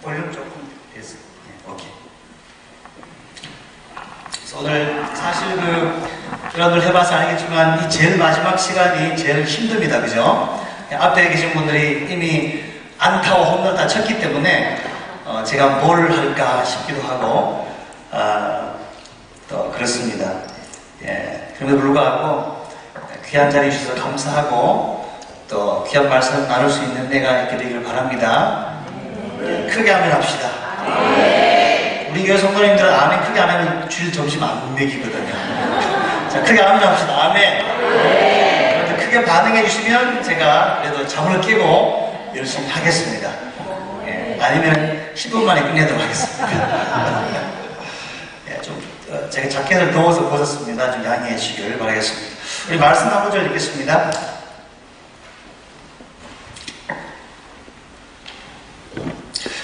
볼륨 조금 됐어요. 네, 오케이. 그래서 오늘 사실 여러분들 해봐서 알겠지만 이 제일 마지막 시간이 제일 힘듭니다. 그죠? 앞에 계신 분들이 이미 안타와 홈런 다 쳤기 때문에 제가 뭘 할까 싶기도 하고 또 그렇습니다. 예, 그럼에도 불구하고 귀한 자리에 주셔서 감사하고 또 귀한 말씀 나눌 수 있는 내가 있게 되기를 바랍니다. 예, 크게 아멘 합시다. 우리 교회 성도님들은 아멘 크게 안 하면 주일 점심 안 먹이거든요. 자, 크게 아멘 합시다. 아멘. 그런데 크게 반응해 주시면 제가 그래도 잠을 깨고 열심히 하겠습니다. 예, 아니면 10분 만에 끝내도록 하겠습니다. 예, 좀 제가 자켓을 더워서 벗었습니다. 좀 양해해 주시길 바라겠습니다. 우리 말씀 한 구절 읽겠습니다.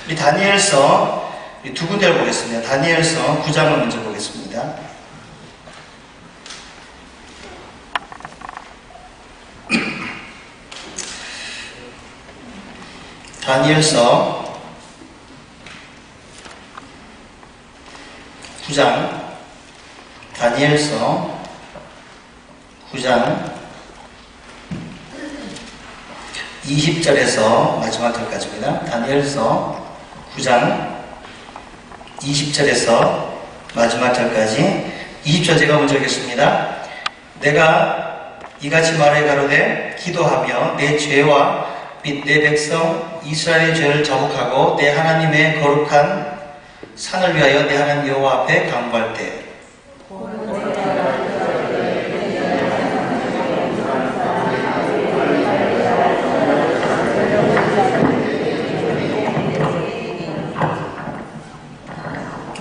우리 다니엘서 두 군데를 보겠습니다. 다니엘서 9장을 먼저 보겠습니다. 다니엘서 9장, 다니엘서 9장 20절에서 마지막 절까지입니다. 다니엘서 9장 20절에서 마지막 절까지 20절 제가 먼저 읽겠습니다. 내가 이같이 말해 가로되 기도하며 내 죄와 및 내 백성 이스라엘의 죄를 자복하고 내 하나님의 거룩한 산을 위하여 내 하나님 여호와 앞에 간구할 때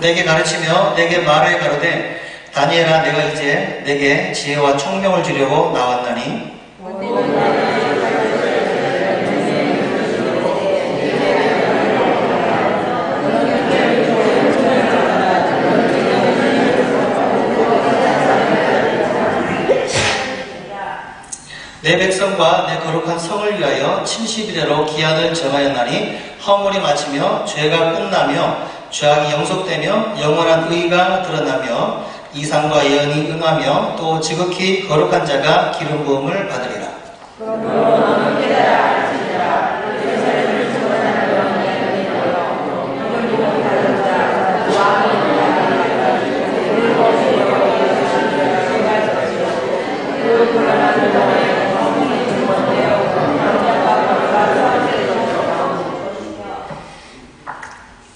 내게 가르치며 내게 말해 가로되 다니엘아 내가 이제 내게 지혜와 총명을 주려고 나왔나니 내 백성과 내 거룩한 성을 위하여 70일대로 기한을 정하였나니 허물이 마치며 죄가 끝나며 죄악이 영속되며 영원한 의가 드러나며 이상과 예언이 응하며 또 지극히 거룩한 자가 기름 부음을 받으리라.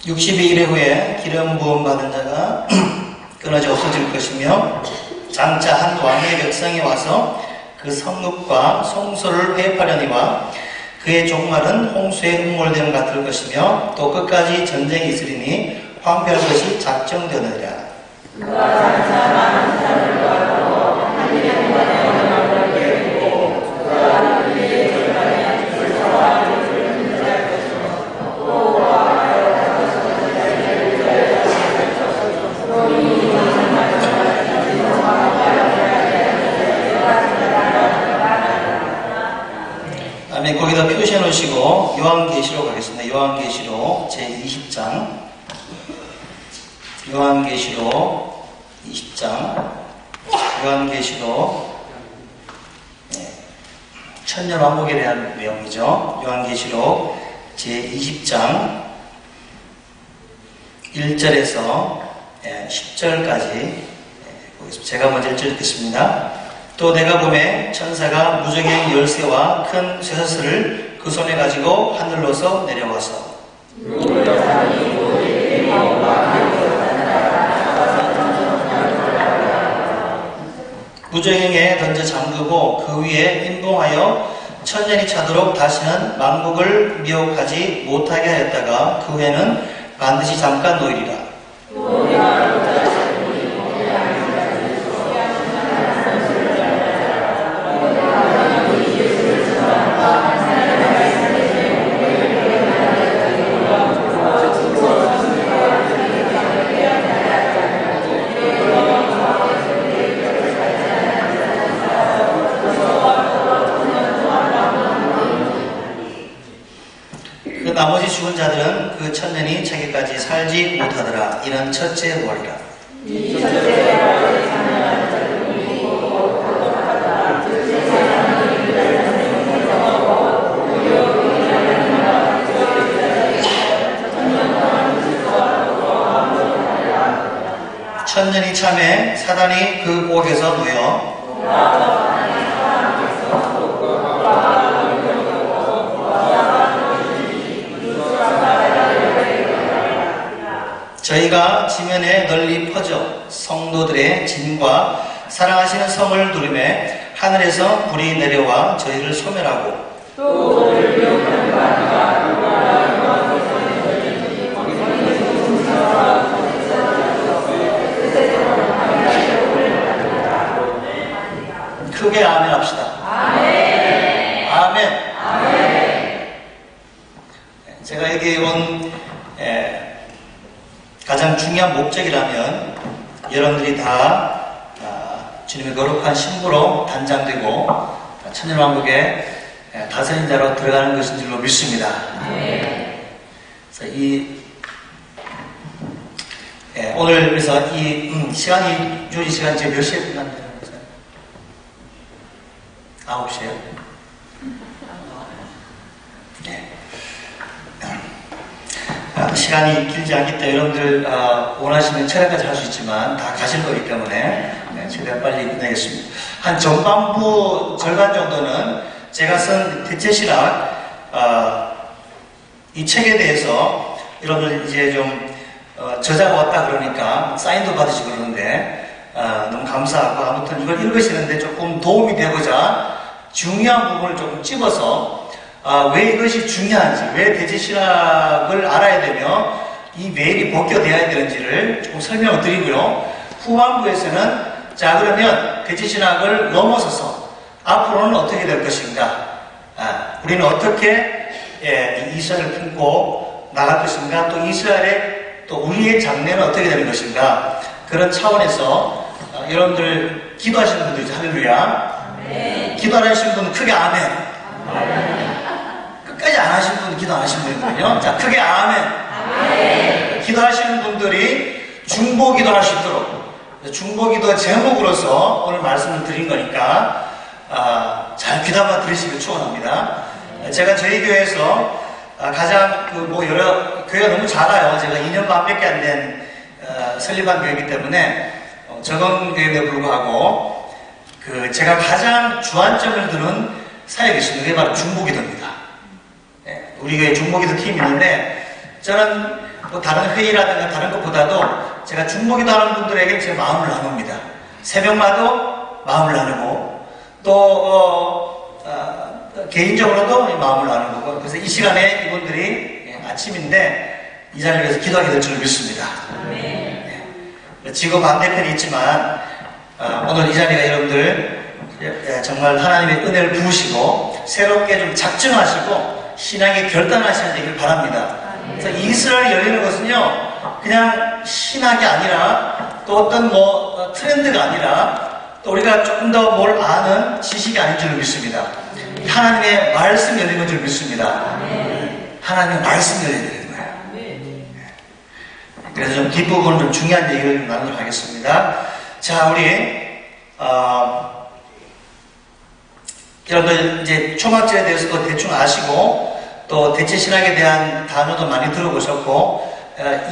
(62일) 후에 기름 부음 받은 자가 끊어져 없어질 것이며 장차 한 왕의 백성이 와서 그 성읍과 성소를 회입하려니와 그의 종말은 홍수에 음몰됨 같을 것이며 또 끝까지 전쟁이 있으리니 황폐할 것이 작정되느니라. 거기다 표시해 놓으시고 요한계시록 가겠습니다. 요한계시록 제20장 요한계시록 20장 요한계시록 천년왕국에 대한 내용이죠. 요한계시록 제20장 1절에서 10절까지 보겠습니다. 제가 먼저 1절 읽겠습니다. 또 내가 보매 천사가 무저갱 열쇠와 큰 쇠사슬을 그 손에 가지고 하늘로서 내려와서 무저갱에 던져 잠그고 그 위에 인봉하여 천년이 차도록 다시는 만국을 미혹하지 못하게 하였다가 그 후에는 반드시 잠깐 놓이리라. 나머지 죽은 자들은 그 천년이 차기까지 살지 못하더라. 이는 첫째 부활이라. 이 첫째 부활의 참여한 자들은 이기고 하다. 둘째 사람이 일어나서 무효 일어나니라. 천년이 참에 사단이 그 옥에서 놓여 저희가 지면에 널리 퍼져 성도들의 진과 사랑하시는 성을 누리매 하늘에서 불이 내려와 저희를 소멸하고 또 크게 아멘 합시다. 아멘. 아멘. 아멘. 제가 여기 온 가장 중요한 목적이라면 여러분들이 다 주님의 거룩한 신부로 단장되고 천년왕국의 다스린 자로 들어가는 것인 줄로 믿습니다. 그래서 오늘 그래서 이 시간이 유지 시간이 지금 몇 시에 끝났나요? 9시에요? 네. 시간이 길지 않기 때문에 여러분들 원하시면 철학까지 할 수 있지만 다 가실 거기 때문에 최대한 빨리 끝내겠습니다. 한 전반부 절반 정도는 제가 쓴 대체신학 이 책에 대해서 여러분들 이제 좀 저자가 왔다 그러니까 사인도 받으시고 그러는데 너무 감사하고 아무튼 이걸 읽으시는데 조금 도움이 되고자 중요한 부분을 조금 찝어서 왜 이것이 중요한지, 왜 대제신학을 알아야 되며 이 매일이 벗겨내야 되는지를 조금 설명을 드리고요. 후반부에서는 자 그러면 대제신학을 넘어서서 앞으로는 어떻게 될 것인가, 우리는 어떻게 이스라엘을 품고 나갈 것인가, 또 이스라엘의 또 우리의 장래는 어떻게 되는 것인가, 그런 차원에서 여러분들 기도하시는 분들 있죠. 할렐루야. 기도하시는 분은 크게 아멘. 끝까지 안 하시는 분은 기도 안 하시는 분이거든요. 자, 크게 아멘. 기도하시는 분들이 중보기도 할 수 있도록 중보기도 제목으로서 오늘 말씀을 드린 거니까 잘 귀담아 들으시길 축원합니다. 제가 저희 교회에서 가장 여러 교회가 너무 작아요. 제가 2년 반밖에 안 된 설립한 교회이기 때문에 적은 교회에 불구하고 제가 가장 주안점을 두는 사역이 있습니다. 그게 바로 중보기도입니다. 우리 교회 중보기도 팀이 있는데 저는 뭐 다른 회의라든가 다른 것보다도 제가 중보기도 하는 분들에게 제 마음을 나눕니다. 새벽마도 마음을 나누고 또 개인적으로도 마음을 나누고, 그래서 이 시간에 이분들이 아침인데 이 자리에서 기도하게 될 줄 믿습니다. 지구 반대편이 있지만 오늘 이 자리가 여러분들 정말 하나님의 은혜를 부으시고 새롭게 좀 작정하시고 신앙에 결단하셔야 되길 바랍니다. 그래서 이스라엘이 열리는 것은요, 그냥 신학이 아니라 또 어떤 트렌드가 아니라 또 우리가 조금 더 뭘 아는 지식이 아닌 줄 믿습니다. 하나님의 말씀 열리는 줄 믿습니다. 하나님의 말씀 열리는 거예요. 그래서 좀 뒷부분 좀 중요한 얘기를 나누도록 하겠습니다. 자, 우리 여러분들 이제 초막절에 대해서도 대충 아시고 또 대체신학에 대한 단어도 많이 들어보셨고,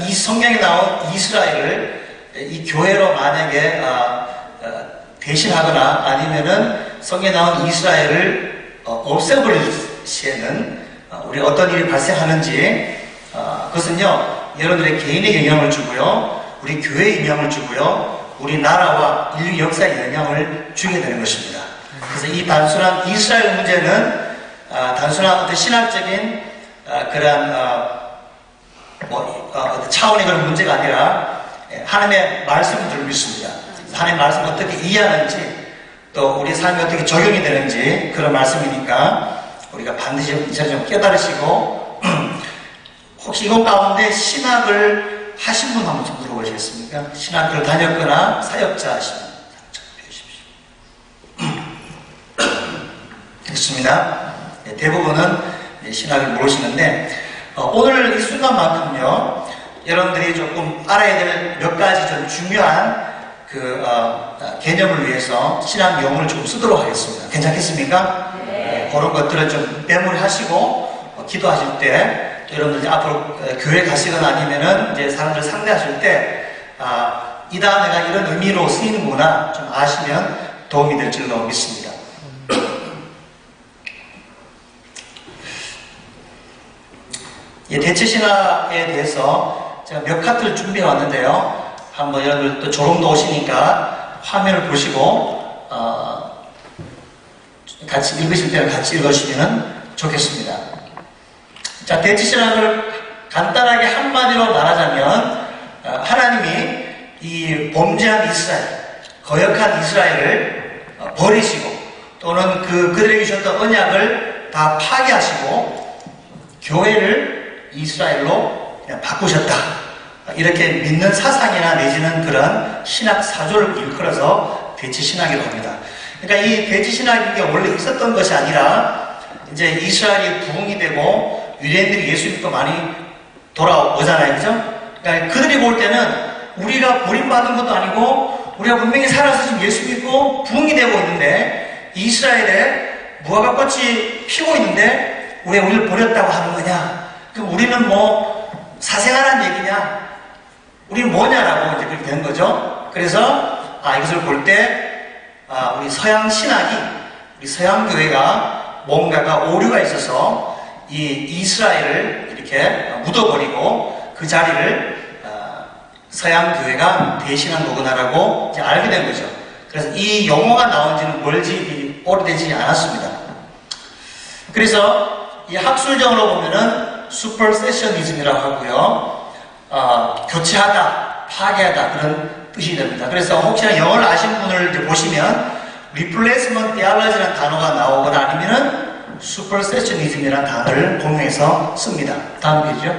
이 성경에 나온 이스라엘을 이 교회로 만약에 대신하거나 아니면은 성경에 나온 이스라엘을 없애버릴 시에는 우리 어떤 일이 발생하는지, 그것은요 여러분들의 개인의 영향을 주고요, 우리 교회에 영향을 주고요, 우리나라와 인류 역사에 영향을 주게 되는 것입니다. 그래서 이 단순한 이스라엘 문제는 단순한 어떤 신학적인 그런 차원의 그런 문제가 아니라 하나님의 말씀을 줄 믿습니다. 하나님의 말씀을 어떻게 이해하는지 또 우리 삶에 어떻게 적용이 되는지 그런 말씀이니까 우리가 반드시 이 자리 좀 깨달으시고 혹시 이곳 가운데 신학을 하신 분 한번 좀 들어보시겠습니까? 신학교를 다녔거나 사역자 하시면 됐습니다. 대부분은 신학을 모르시는데 오늘 이 순간만큼요, 여러분들이 조금 알아야 될 몇 가지 좀 중요한 개념을 위해서 신앙 용어를 좀 쓰도록 하겠습니다. 괜찮겠습니까? 네. 그런 것들은 좀 메모리하시고 기도하실 때, 또 여러분들 이제 앞으로 교회 가시거나 아니면은 이제 사람들 상대하실 때, 이 단어가 이런 의미로 쓰이는구나 좀 아시면 도움이 될 줄로 믿습니다. 대체 신학에 대해서 제가 몇 카트를 준비해 왔는데요. 한번 여러분들 또 조롱도 오시니까 화면을 보시고 같이 읽으실 때는 같이 읽으시면 좋겠습니다. 자, 대체 신학을 간단하게 한마디로 말하자면 하나님이 이 범죄한 이스라엘, 거역한 이스라엘을 버리시고 또는 그들에게 주셨던 언약을 다 파괴하시고 교회를 이스라엘로 그냥 바꾸셨다. 이렇게 믿는 사상이나 내지는 그런 신학 사조를 일컬어서 대체신학이라고 합니다. 그러니까 이 대체신학이 원래 있었던 것이 아니라 이제 이스라엘이 부흥이 되고 유대인들이 예수 믿고 많이 돌아오잖아요. 그죠? 그러니까 그들이 볼 때는 우리가 버림받은 것도 아니고 우리가 분명히 살아서 지금 예수 믿고 부흥이 되고 있는데 이스라엘에 무화과 꽃이 피고 있는데 왜 우리를 버렸다고 하는 거냐? 그럼 우리는 뭐 사생활한 얘기냐? 우리는 뭐냐라고 이제 그렇게 된 거죠. 그래서 이것을 볼 때 우리 서양 신학이 우리 서양 교회가 뭔가가 오류가 있어서 이 이스라엘을 이렇게 묻어버리고 그 자리를 서양 교회가 대신한 거구나라고 이제 알게 된 거죠. 그래서 이 용어가 나온 지는 멀지 오래되지 않았습니다. 그래서 이 학술적으로 보면은 슈퍼세셔니즘이라고 하고요. 교체하다, 파괴하다 그런 뜻이 됩니다. 그래서 혹시나 영어를 아시는 분을 이제 보시면 replacement theology라는 단어가 나오거나 아니면은 슈퍼세셔니즘이라는 단어를 공유해서 씁니다. 다음 페이지요.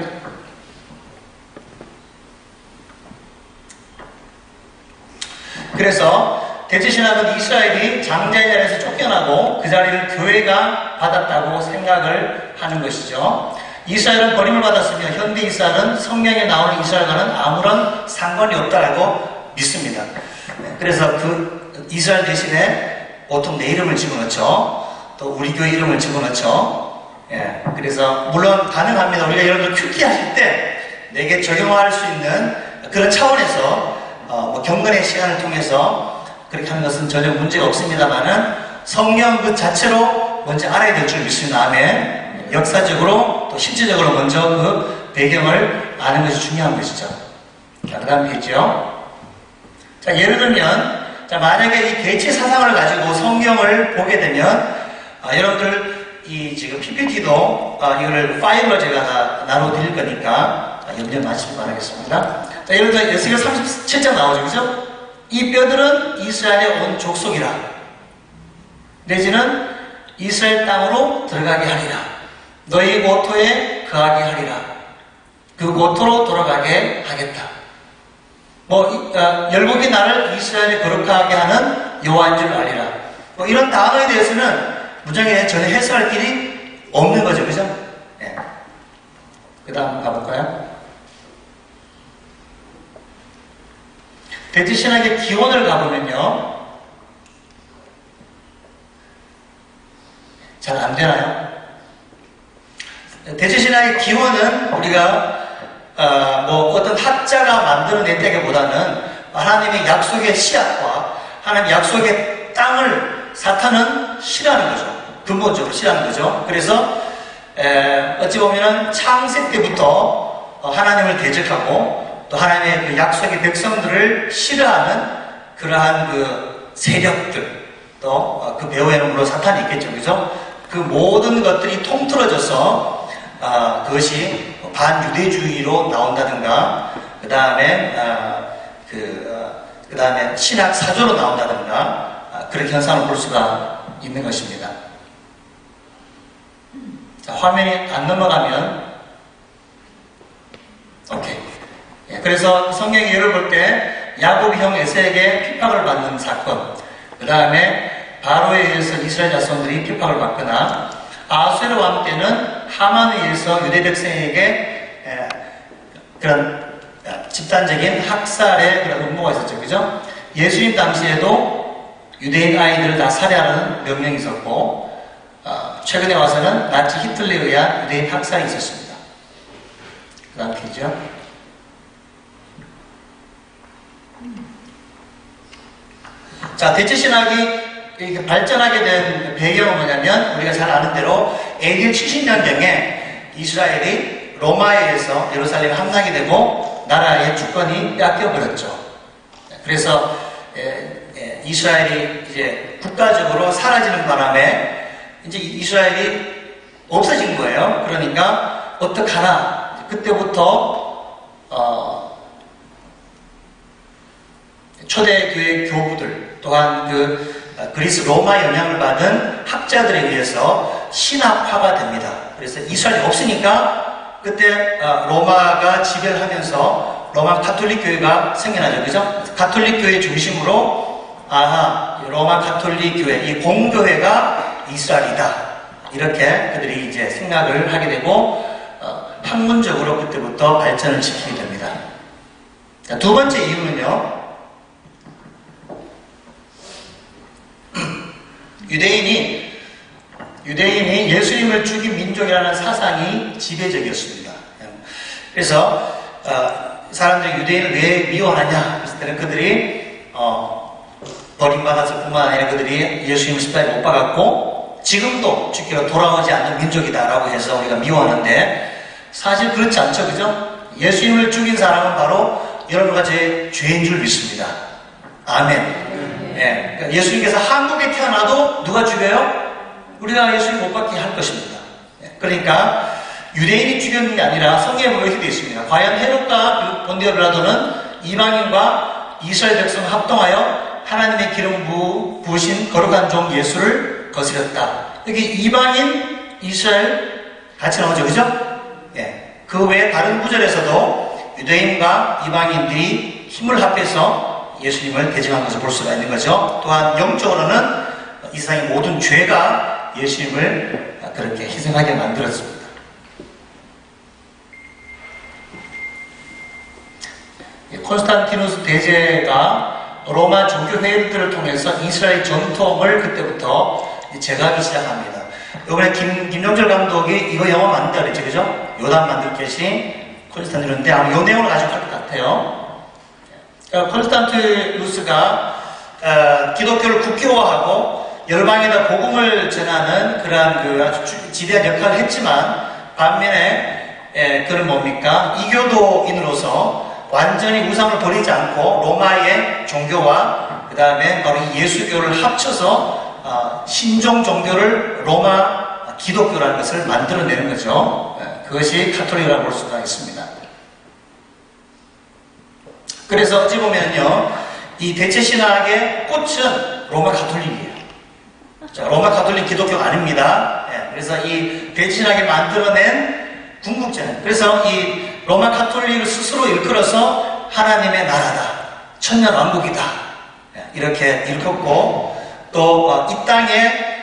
그래서 대체신학은 이스라엘이 장자의 자리에서 쫓겨나고 그 자리를 교회가 받았다고 생각을 하는 것이죠. 이스라엘은 버림을 받았으며 현대 이스라엘은 성경에 나오는 이스라엘과는 아무런 상관이 없다고 믿습니다. 그래서 그 이스라엘 대신에 보통 내 이름을 집어넣죠. 또 우리 교회 이름을 집어넣죠. 그래서 물론 가능합니다. 우리가 여러분들 큐티 하실 때 내게 적용할 수 있는 그런 차원에서 경건의 시간을 통해서 그렇게 하는 것은 전혀 문제가 없습니다만은 성경 그 자체로 먼저 알아야 될 줄 믿습니다. 아멘. 역사적으로 또 실제적으로 먼저 그 배경을 아는 것이 중요한 것이죠. 자, 그 다음 페이지요. 자, 예를 들면, 자, 만약에 이 대체 사상을 가지고 성경을 보게 되면, 여러분들 이 지금 PPT도 이거를 파일로 제가 다 나눠 드릴 거니까 염려 마시기 바라겠습니다. 자, 예를 들어 에스겔 37장 나오죠, 그죠? 이 뼈들은 이스라엘의 온 족속이라. 내지는 이스라엘 땅으로 들어가게 하리라. 너희 고토에 거하게 하리라. 그 고토로 돌아가게 하겠다. 열국이 나를 이스라엘에 거룩하게 하는 여호와인 줄 알리라. 이런 단어에 대해서는 문장에 전혀 해석할 길이 없는 거죠, 그죠? 네. 그 다음 가볼까요? 대체신학의 기원을 가보면요. 잘 안 되나요? 대체신학의 기원은 우리가 어떤 학자가 만들어냈다기보다는 하나님의 약속의 씨앗과 하나님의 약속의 땅을 사탄은 싫어하는 거죠. 근본적으로 싫어하는 거죠. 그래서 어찌 보면 창세 때부터 하나님을 대적하고 또 하나님의 그 약속의 백성들을 싫어하는 그러한 그 세력들 또 그 배후에는 물론 사탄이 있겠죠. 그죠? 그 모든 것들이 통틀어져서 그것이 반유대주의로 나온다든가 그 다음에 그 다음에 신학 사조로 나온다든가 그런 현상을 볼 수가 있는 것입니다. 자, 화면이 안 넘어가면 오케이. 그래서 성경의 예를 볼 때 야곱의 형 에서에게 핍박을 받는 사건, 그 다음에 바로에 의해서 이스라엘 자손들이 핍박을 받거나 아수에르 왕 때는 하만에 의해서 유대 백성에게 그런 집단적인 학살의 그런 음모가 있었죠. 그죠? 예수님 당시에도 유대인 아이들을 다 살해하는 명령이 있었고, 최근에 와서는 나치 히틀러에 의한 유대인 학살이 있었습니다. 그 다음 페이지죠. 자, 대체신학이 이렇게 발전하게 된 배경은 뭐냐면, 우리가 잘 아는 대로 AD 70년경에 이스라엘이 로마에 의해서 예루살렘에 함락이 되고 나라의 주권이 뺏겨버렸죠. 그래서 이스라엘이 이제 국가적으로 사라지는 바람에 이제 이스라엘이 없어진 거예요. 그러니까 어떡하나, 그때부터 초대교회 교부들 또한 그리스 로마 영향을 받은 학자들에 의해서 신학화가 됩니다. 그래서 이스라엘이 없으니까 그때 로마가 지배를 하면서 로마 가톨릭 교회가 생겨나죠. 그죠? 가톨릭 교회 중심으로 로마 가톨릭 교회, 이 공교회가 이스라엘이다. 이렇게 그들이 이제 생각을 하게 되고 학문적으로 그때부터 발전을 시키게 됩니다. 자, 두 번째 이유는요. 유대인이 예수님을 죽인 민족이라는 사상이 지배적이었습니다. 그래서 사람들이 유대인을 왜 미워하냐 했을 때는 그들이 버림받았을 뿐만 아니라 그들이 예수님을 십자가에 못 박았고 지금도 주께로 돌아오지 않는 민족이다라고 해서 우리가 미워하는데, 사실 그렇지 않죠. 그죠? 예수님을 죽인 사람은 바로 여러분과 제 죄인 줄 믿습니다. 아멘. 예, 그러니까 예수님께서 한국에 태어나도 누가 죽여요? 우리가 예수님 못 받게 할 것입니다. 예, 그러니까 유대인이 죽였는 게 아니라 성경에 보면 이렇게 되어 있습니다. 과연 헤롯과 본디오 빌라도는 이방인과 이스라엘 백성을 합동하여 하나님의 기름 부으신 거룩한 종 예수를 거스렸다. 여기 이방인, 이스라엘 같이 나오죠. 그죠? 예, 그 외에 다른 구절에서도 유대인과 이방인들이 힘을 합해서 예수님을 대적한 것을 볼 수가 있는 거죠. 또한 영적으로는 이 세상의 모든 죄가 예수님을 그렇게 희생하게 만들었습니다. 콘스탄티누스 대제가 로마 종교 회의들을 통해서 이스라엘 전통을 그때부터 제거하기 시작합니다. 이번에 김종철 감독이 이거 영화 만든다 그랬죠. 그죠? 요단 만들 것이 콘스탄티누스인데 아마 요 내용을 가지고 할 것 같아요. 콘스탄티누스가 기독교를 국교화하고 열방에다 복음을 전하는 그러한 아주 지대한 역할을 했지만, 반면에 그는 뭡니까? 이교도인으로서 완전히 우상을 버리지 않고 로마의 종교와 그 다음에 바로 이 예수교를 합쳐서 신종 종교를 로마 기독교라는 것을 만들어내는 거죠. 그것이 카톨릭이라고 볼 수가 있습니다. 그래서 어찌 보면요, 이 대체신학의 꽃은 로마 가톨릭이에요. 자, 로마 가톨릭 기독교가 아닙니다. 예, 그래서 이 대체신학이 만들어낸 궁극제는, 그래서 이 로마 가톨릭을 스스로 일컬어서 하나님의 나라다, 천년왕국이다, 예, 이렇게 일컫고, 또 이 땅에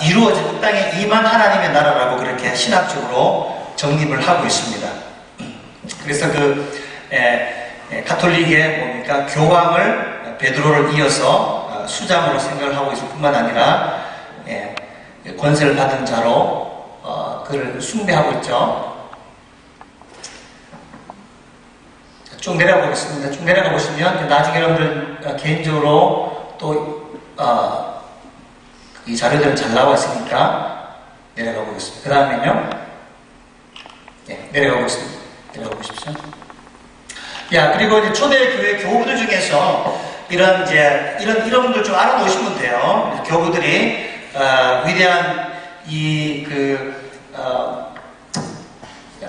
이루어진, 이 땅에 임한 하나님의 나라라고 그렇게 신학적으로 정립을 하고 있습니다. 그래서 가톨릭의 뭡니까? 교황을 베드로를 이어서 수장으로 생각을 하고 있을 뿐만 아니라 권세를 받은 자로 그를 숭배하고 있죠. 쭉 내려가 보겠습니다. 쭉 내려가 보시면 나중에 여러분들 개인적으로 또 이 자료들은 잘 나와 있으니까 내려가 보겠습니다. 그 다음에는요, 내려가 보겠습니다. 내려가 보십시오. 그리고 이제 초대교회 교부들 중에서 이런 분들 좀 알아놓으시면 돼요. 교부들이 위대한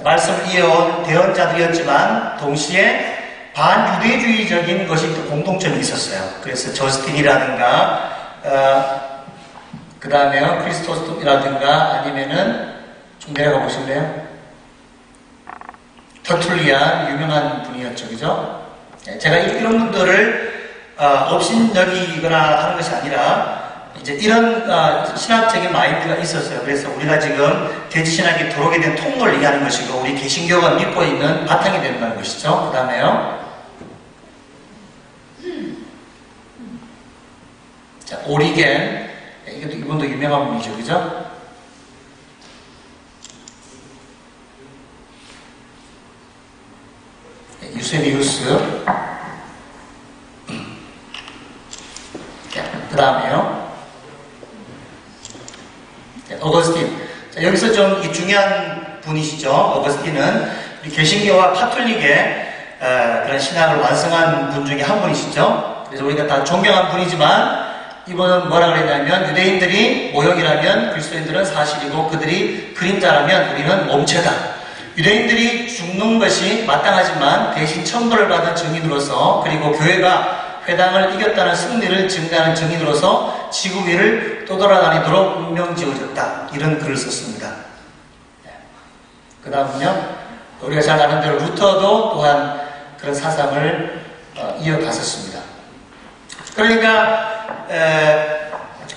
말씀을 이어온 대언자들이었지만 동시에 반유대주의적인 것이 또 공통점이 있었어요. 그래서 저스틴이라든가 그 다음에 크리스토스이라든가 아니면은 좀 내려가 보실래요? 터툴리안 유명한 분이었죠. 그죠? 제가 이런 분들을 업신여기거나 하는 것이 아니라 이제 이런 신학적인 마인드가 있었어요. 그래서 우리가 지금 대지신학이 들어오게 된 통로를 얘기하는 것이고 우리 개신교가 믿고 있는 바탕이 된다는 것이죠. 그 다음에요. 자, 오리겐. 이분도 유명한 분이죠. 그죠? 유세비우스. 그 다음에요. 어거스틴. 자, 여기서 좀 중요한 분이시죠. 어거스틴은 우리 개신교와 카톨릭의 그런 신학을 완성한 분 중에 한 분이시죠. 그래서 우리가 다 존경한 분이지만 이분은 뭐라 그랬냐면 유대인들이 모형이라면 그리스도인들은 사실이고 그들이 그림자라면 우리는 몸체다. 유대인들이 죽는 것이 마땅하지만 대신 천벌을 받은 증인으로서 그리고 교회가 회당을 이겼다는 승리를 증가하는 증인으로서 지구 위를 떠돌아다니도록 운명 지어졌다. 이런 글을 썼습니다. 그 다음은요. 우리가 잘 아는 대로 루터도 또한 그런 사상을 이어갔었습니다. 그러니까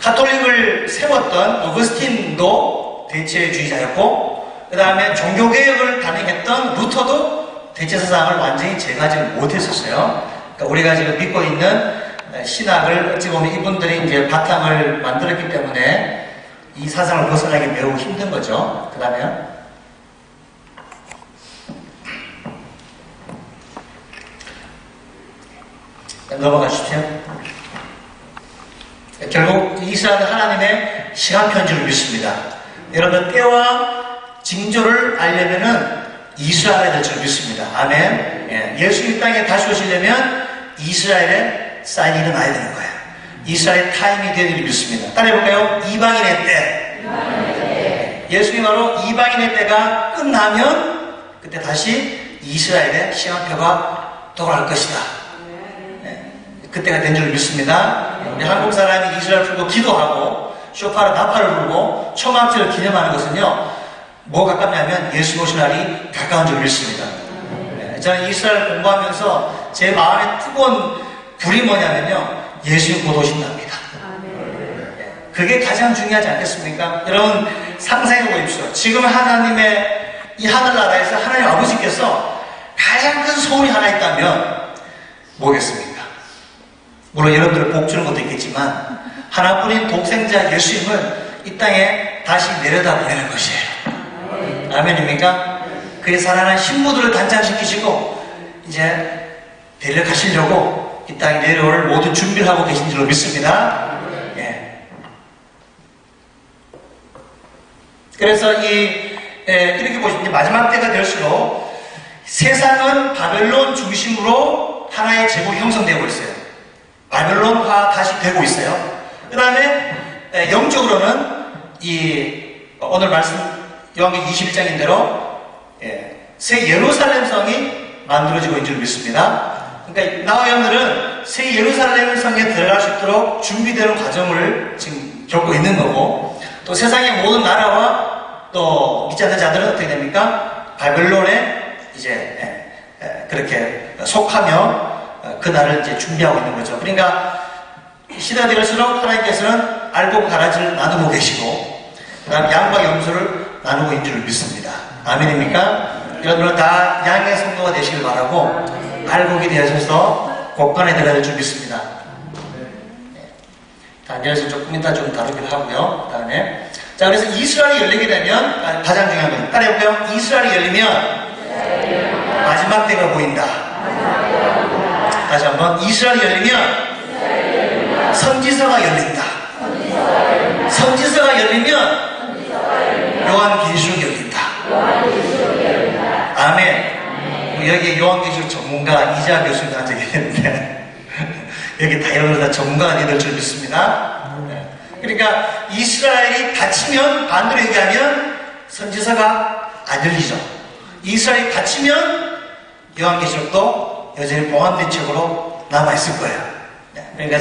가톨릭을 세웠던 어거스틴도 대체주의자였고 그 다음에 종교개혁을 단행했던 루터도 대체사상을 완전히 제거하지 못했었어요. 그러니까 우리가 지금 믿고 있는 신학을 어찌 보면 이분들이 이제 바탕을 만들었기 때문에 이 사상을 벗어나기 매우 힘든 거죠. 그 다음에 넘어가 주십시오. 결국 이스라엘은 하나님의 시간 편지를 믿습니다. 여러분 때와 징조를 알려면은 이스라엘의 젖을 믿습니다. 아멘. 예수 이 땅에 다시 오시려면 이스라엘의 사인이 일어나야 되는 거예요. 이스라엘의 타임이 되기를 믿습니다. 따라해볼까요? 이방인의 때. 예수님 바로 이방인의 때가 끝나면 그때 다시 이스라엘의 시간표가 돌아갈 것이다. 그때가 된 줄 믿습니다. 우리 한국 사람이 이스라엘 풀고 기도하고 쇼파르 나팔을 불고 초막절을 기념하는 것은요 뭐 가깝냐면 예수 오신 날이 가까운 줄 믿습니다. 저는 이스라엘 공부하면서 제 마음에 뜨거운 불이 뭐냐면요 예수님 곧 오신답니다. 그게 가장 중요하지 않겠습니까? 여러분 상상해 보십시오. 지금 하나님의 이 하늘나라에서 하나님 아버지께서 가장 큰 소원이 하나 있다면 뭐겠습니까? 물론 여러분들 복 주는 것도 있겠지만 하나뿐인 독생자 예수님을 이 땅에 다시 내려다 보내는 것이에요. 아멘입니까? 그의 사랑하는 신부들을 단장시키시고 이제 데려가시려고 이 땅에 내려올 모든 준비를 하고 계신 줄로 믿습니다. 예. 그래서 이렇게 보시면 마지막 때가 될수록 세상은 바벨론 중심으로 하나의 제국이 형성되고 있어요. 바벨론화 다시 되고 있어요. 그 다음에 영적으로는 오늘 말씀 요한계시록 21장인대로 새 예루살렘 성이 만들어지고 있는 줄 믿습니다. 그러니까 나와 여러분들은 새 예루살렘 성에 들어갈 수 있도록 준비되는 과정을 지금 겪고 있는 거고 또 세상의 모든 나라와 또 믿지 않는 자들은 어떻게 됩니까? 바벨론에 이제 그렇게 속하며 그날을 이제 준비하고 있는 거죠. 그러니까 시대가 될수록 하나님께서는 알고 가라지를 나누고 계시고 그 다음 양과 염소를 나누고 있는 줄 믿습니다. 아멘입니까? 여러분은 다 양의 성도가 되시길 바라고 알곡이 되어서 곳간에 들어갈 줄 믿습니다. 단계에서 조금 이따 좀 다루기로 하고요. 그 다음에 자 그래서 이스라엘이 열리게 되면 가장 중요한 건 따라해볼까요? 이스라엘이 열리면 마지막 때가 보인다. 다시 한번 이스라엘이 열리면 선지서가 열린다. 선지서가 열리면 요한계시록이 열린다. 아멘. 여기 요한계시록 전문가 이자 교수님 한 적이 있는데 여기 다 이런 거 다 전문가가 되는 줄 믿습니다. 그러니까 이스라엘이 닫히면 반대로 얘기하면 선지서가 안 열리죠. 이스라엘이 닫히면 요한계시록도 여전히 봉합된 책으로 남아있을 거예요. 그러니까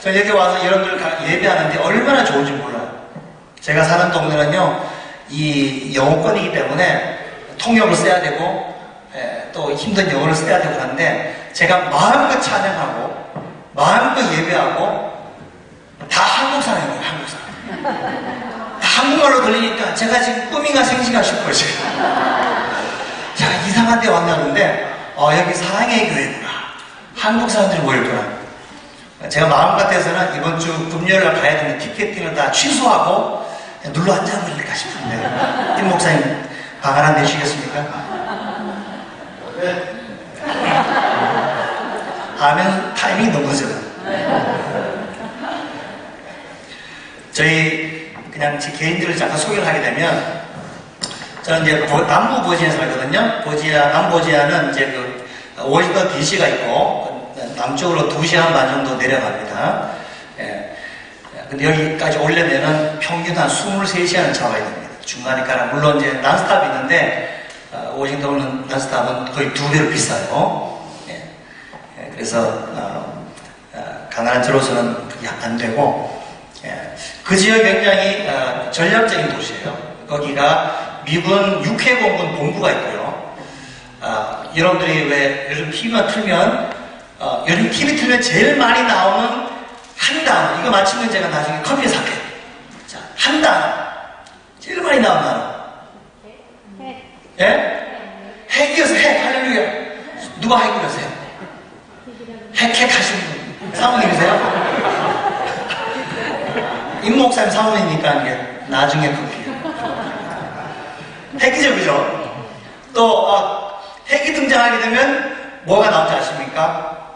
저 여기 와서 여러분들 예배하는데 얼마나 좋은지 몰라요. 제가 사는 동네는요, 이 영어권이기 때문에 통역을 써야 되고, 또 힘든 영어를 써야 되고 하는데, 제가 마음껏 찬양하고, 마음껏 예배하고, 다 한국 사람이에요, 한국 사람. 한국말로 들리니까 제가 지금 꿈인가 생시가 싶어요, 지금. 자, 이상한 데 왔나는데, 여기 사랑의 교회구나. 한국 사람들이 모였구나. 제가 마음 같아서는 이번 주 금요일 날 가야 되는 티켓팅을 다 취소하고 눌러 앉아버릴까 싶은데, 김 목사님, 방 하나 내시겠습니까? 네. 하면 타이밍이 너무 늦어요. 저희 그냥 제 개인들을 잠깐 소개를 하게 되면, 저는 이제 남부 버지니아에 살거든요. 남버지니아는 이제 그 워싱턴 DC가 있고 남쪽으로 2시간 반 정도 내려갑니다. 예. 근데 여기까지 오려면은 평균 한 23시간을 잡아야 됩니다. 중간에 가라. 물론 이제 난스탑이 있는데 워싱턴은 난스탑은 거의 2배로 비싸요. 예. 예. 그래서 가난한 저로서는 그게 안 되고, 예. 그 지역 굉장히 전략적인 도시예요. 거기가 미군 육해공군 본부가 있고요. 여러분들이 왜 요즘 TV만 틀면, 요즘 TV 틀면 제일 많이 나오는 한 단어, 이거 맞히면 제가 나중에 커피 살게요. 자, 한 단어. 제일 많이 나오는 단어. 예? 핵이어서 핵, 할렐루야. 누가 핵이어서 핵? 핵 하시는 분. 사모님이세요? 임 목사님 사모님이니까 이게 나중에 커피. 핵이죠, 그죠? 또, 핵이 등장하게 되면 뭐가 나오지 아십니까?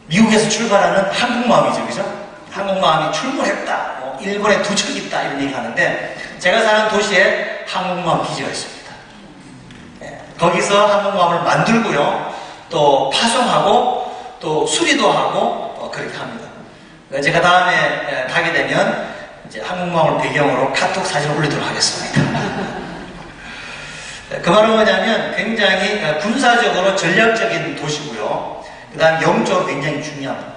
미국에서 출발하는 한국마음이죠, 그죠? 한국마음이 출몰했다, 뭐, 일본에 두 척 있다, 이런 얘기 하는데, 제가 사는 도시에 한국마음 기지가 있습니다. 예, 거기서 한국마음을 만들고요, 또 파송하고, 또 수리도 하고, 그렇게 합니다. 제가 다음에 가게 되면, 이제 한국마음을 배경으로 카톡 사진을 올리도록 하겠습니다. 그 말은 뭐냐면 굉장히 군사적으로 전략적인 도시고요. 그 다음에 영적으로 굉장히 중요합니다.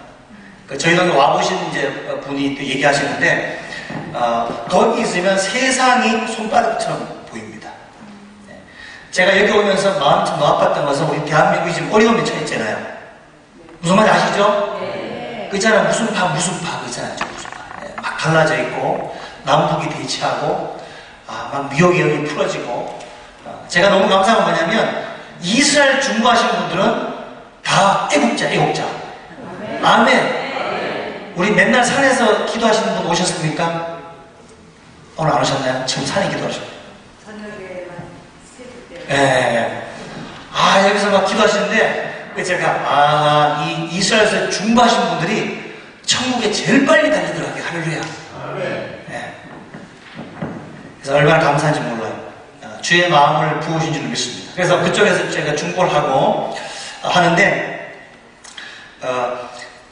저희 동네 와보신 이제 분이 또 얘기하시는데, 거기 있으면 세상이 손바닥처럼 보입니다. 제가 여기 오면서 마음이 좀 아팠던 것은 우리 대한민국이 지금 어려움에 처했잖아요. 무슨 말인지 아시죠? 네. 그 있잖아요. 무슨 파, 무슨 파, 그 있잖아요. 무슨 파. 막 갈라져 있고, 남북이 대치하고, 막 미혹의 영이 풀어지고, 제가 너무 감사한 건 뭐냐면 이스라엘 중보하신 분들은 다 애국자. 아멘. 우리 맨날 산에서 기도하시는 분 오셨습니까? 오늘 안 오셨나요? 지금 산에 기도하셨어요. 저녁에만 새벽 때. 예. 여기서 막 기도하시는데 제가 이 이스라엘에서 중보하신 분들이 천국에 제일 빨리 달리더라고요. 할렐루야. 예. 그래서 얼마나 감사한지 몰라요. 주의 마음을 부으신 줄 믿습니다. 그래서 그쪽에서 제가 중보를 하고 하는데,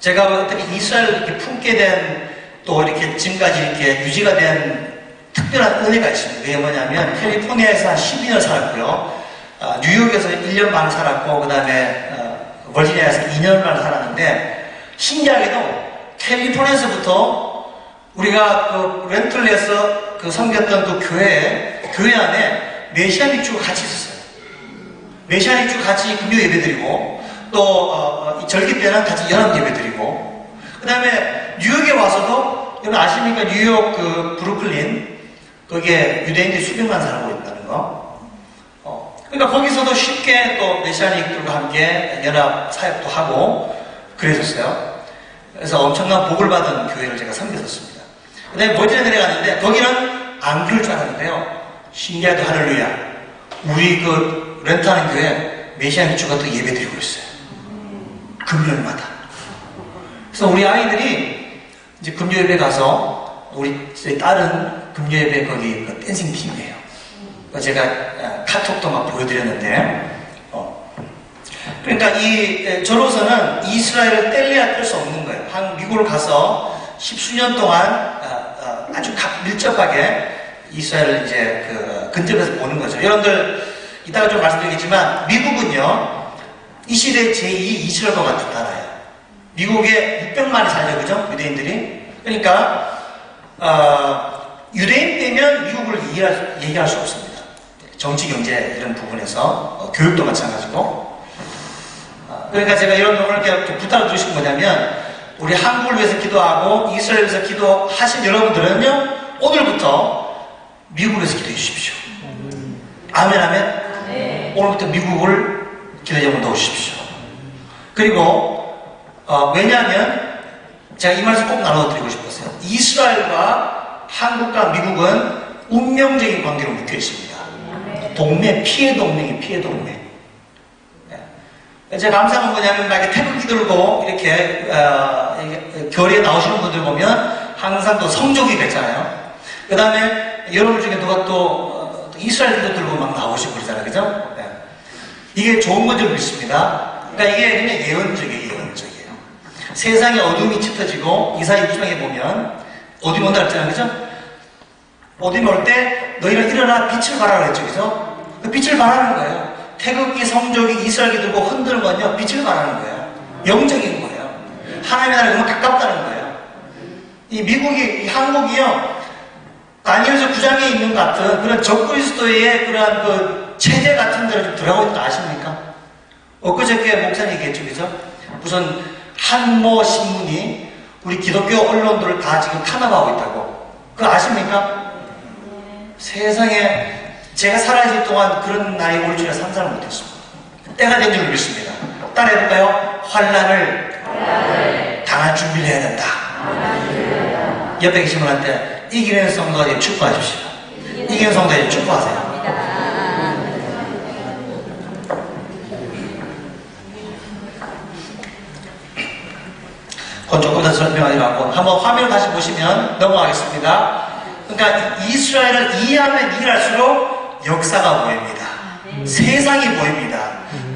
제가 어떻게 이스라엘을 이렇게 품게 된, 또 이렇게 지금까지 이렇게 유지가 된 특별한 은혜가 있습니다. 그게 뭐냐면, 캘리포니아에서 한 12년 살았고요. 뉴욕에서 1년 반 살았고, 그 다음에 버지니아에서 2년 반 살았는데, 신기하게도 캘리포니아에서부터 우리가 그 렌트를 해서 그 섬겼던 그 교회 안에 메시아닉 주가 같이 있었어요. 메시아닉 주 같이 금요 예배 드리고, 또 절기 때는 같이 연합 예배 드리고, 그 다음에 뉴욕에 와서도, 여러분 아십니까? 뉴욕 그 브루클린, 거기에 유대인들이 수백만 살고 있다는 거. 그러니까 거기서도 쉽게 또 메시아닉들과 함께 연합 사역도 하고 그랬었어요. 그래서 엄청난 복을 받은 교회를 제가 섬겼었습니다. 그 다음에 버지니아 내려갔는데 거기는 안 그럴 줄 알았는데요. 신기하도 할렐루야. 우리 그 렌트하는 교회 메시아닉 주가 또 예배 드리고 있어요. 금요일마다. 그래서 우리 아이들이 이제 금요 예배 가서 우리 딸은 금요 예배 거기 그 댄싱 팀이에요. 제가 카톡도 막 보여드렸는데, 그러니까 저로서는 이스라엘을 뗄래야 뗄 수 없는 거예요. 미국을 가서 10수년 동안 아주 밀접하게 이스라엘을 이제 근접해서 보는 거죠. 여러분들 이따가 좀 말씀드리겠지만 미국은요 이 시대 제2 이스라엘과 같은 나라예요. 미국에 600만이 살죠, 그죠? 유대인들이. 그러니까 유대인 빼면 미국을 얘기할 수 없습니다. 정치, 경제 이런 부분에서 교육도 마찬가지고. 그러니까 제가 이런 오늘 이렇게 부탁을 드리신 거냐면 우리 한국을 위해서 기도하고 이스라엘을 위해서 기도하신 여러분들은요, 오늘부터 미국을 위해서 기도해 주십시오. 아멘, 아멘. 오늘부터 미국을 기도에 넣으십시오. 그리고 왜냐하면 제가 이 말씀 꼭 나눠드리고 싶었어요. 이스라엘과 한국과 미국은 운명적인 관계로 묶여 있습니다. 동맹, 피해 동맹이 피해 동맹. 제가 감사한 건 뭐냐면, 만약에 태극기 들고 이렇게 결의에 나오시는 분들 보면 항상 또 성조기가 있잖아요. 그 다음에 여러분 중에 누가 또 이스라엘도 들고 막 나오시고 그러잖아요. 그죠? 네. 이게 좋은 건 줄 믿습니다. 그러니까 이게 그냥 예언적이에요. 세상에 어둠이 짙어지고 이사야 6장에 보면 어둠이 온다 그랬잖아요. 그죠? 어둠이 올 때 너희는 일어나 빛을 발하라 그랬죠. 그죠? 그 빛을 발하는 거예요. 태극기, 성조기, 이스라엘이 들고 흔드는 건요, 빛을 발하는 거예요. 영적인 거예요. 하나님의 나라에 너무 가깝다는 거예요. 이 미국이, 이 한국이요, 다니엘서 9장에 있는 것 같은 그런 적그리스도의 그러한 그 체제 같은 데를 좀 들어가고 있는 거 아십니까? 엊그저께 목사님 얘기했죠. 그죠? 무슨 한모 신문이 우리 기독교 언론들을 다 지금 탄압하고 있다고. 그거 아십니까? 세상에 제가 살아있을 동안 그런 날이 올 줄은 상상을 못했습니다. 때가 된 줄 믿습니다. 따라해볼까요? 환란을 당할 준비를 해야 된다. 옆에 계신 분한테 이기는 성도가 축복해 주시오. 이기는 성도가 축복하세요. 그건 조금 더 설명하지 않고 한번 화면을 다시 보시면 넘어가겠습니다. 그러니까 이스라엘을 이해하면 이해할수록 역사가 보입니다. 세상이 보입니다.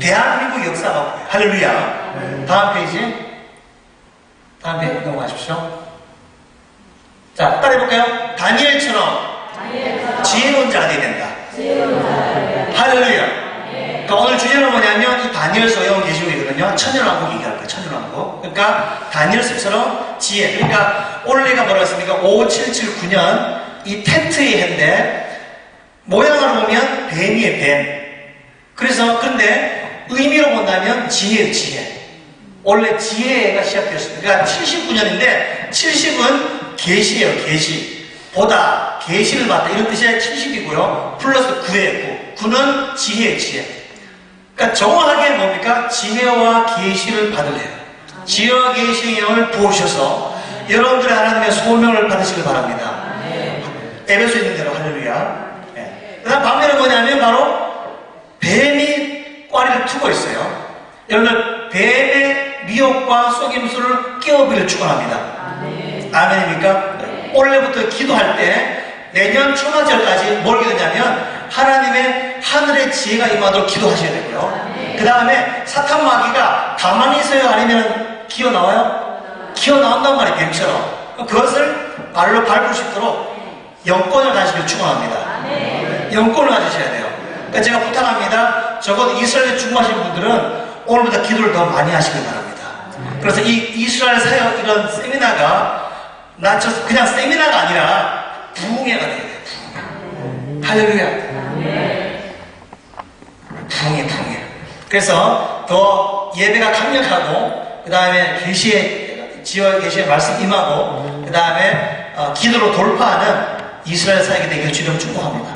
대한민국 역사가 보여요. 할렐루야. 다음 페이지. 다음 페이지 넘어가십시오. 자, 따라해볼까요? 다니엘처럼 지혜로운 자가 되어야 된다. 할렐루야. 그러니까 오늘 주제는 뭐냐면 이 다니엘서 외운 계시록이거든요. 천년왕국 얘기할 거예요. 천년왕국. 그러니까 다니엘서처럼 지혜. 그러니까 오늘 내가 뭐라고 했습니까? 5779년 이 텐트의 해인데 모양으로 보면 뱀이에요. 뱀. 그래서 근데 의미로 본다면 지혜예요. 지혜. 원래 지혜가 시작되었습니다. 그러니까 79년인데 70은 계시예요. 계시. 보다 계시를 받다 이런 뜻이 70이고요. 플러스 9예요. 9는 지혜예요. 지혜. 그러니까 정확하게 뭡니까? 지혜와 계시를 받으래요. 지혜와 계시의 영을 부으셔서 여러분들의 하나님의 소명을 받으시길 바랍니다. 에베소에 있는 대로 할렐루야. 네. 그 다음 반면에 뭐냐면 바로 뱀이 꽈리를 투고 있어요. 여러분들 뱀의 미혹과 속임수를 깨어버리를 축원합니다. 아멘입니까? 네. 올해부터 기도할 때 내년 초막절까지 뭘 기도냐면 하나님의 하늘의 지혜가 임하도록 기도하셔야 되고요. 그 다음에 사탄 마귀가 가만히 있어요? 아니면 기어 나와요? 기어 나온단 말이에요. 뱀처럼. 그것을 발로 밟을 수 있도록 영권을 가지기를 축원합니다. 영권을 가지셔야 돼요. 그러니까 제가 부탁합니다. 적어도 이스라엘에 중보하신 분들은 오늘보다 기도를 더 많이 하시길 바랍니다. 그래서 이 이스라엘 사역 이런 세미나가 그냥 세미나가 아니라 부흥회가 돼야 돼요. 할렐루야. 부흥회. 그래서 더 예배가 강력하고 그 다음에 지혜와 계시의 말씀 임하고 그 다음에 기도로 돌파하는 이스라엘 사역이 되기를 주님 축복합니다.